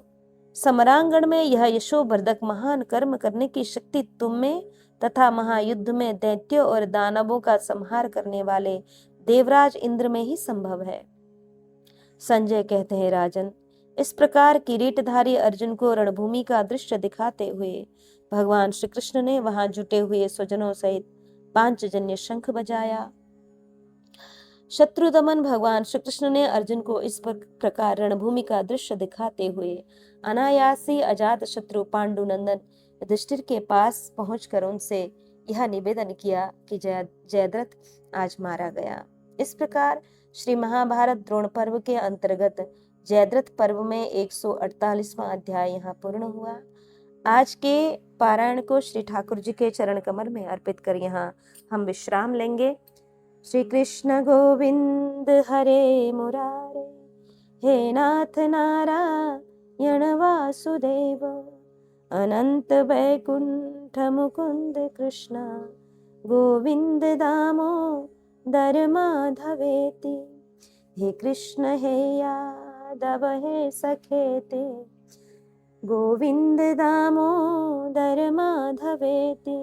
समरांगण में यह यशोवर्धक महान कर्म करने की शक्ति तुम में तथा महायुद्ध में दैत्यों और दानवों का संहार करने वाले देवराज इंद्र में ही संभव है। संजय कहते हैं, राजन, इस प्रकार किरीटधारी अर्जुन को रणभूमि का दृश्य दिखाते हुए भगवान श्री कृष्ण ने वहां जुटे हुए स्वजनों सहित पांचजन्य शंख बजाया। शत्रुदमन भगवान श्री कृष्ण ने अर्जुन को इस प्रकार रणभूमि का दृश्य दिखाते हुए अनायासी अजात शत्रु पांडुनंदन युधिष्ठिर के पास पहुंचकर उनसे यह निवेदन किया कि जयद्रथ आज मारा गया। इस प्रकार श्री महाभारत द्रोण पर्व के अंतर्गत जयद्रथ पर्व में 148वां अध्याय यहाँ पूर्ण हुआ। आज के पारायण को श्री ठाकुर जी के चरण कमल में अर्पित कर यहाँ हम विश्राम लेंगे। श्री कृष्ण गोविंद हरे मुरारे, हे नाथ नारायण वासुदेव, अनंत वैकुंठ मुकुंद कृष्ण, गोविंद दामोदर माधवेति। हे कृष्ण हे यादव हे सखेते, गोविंद दामोदर माधवेति।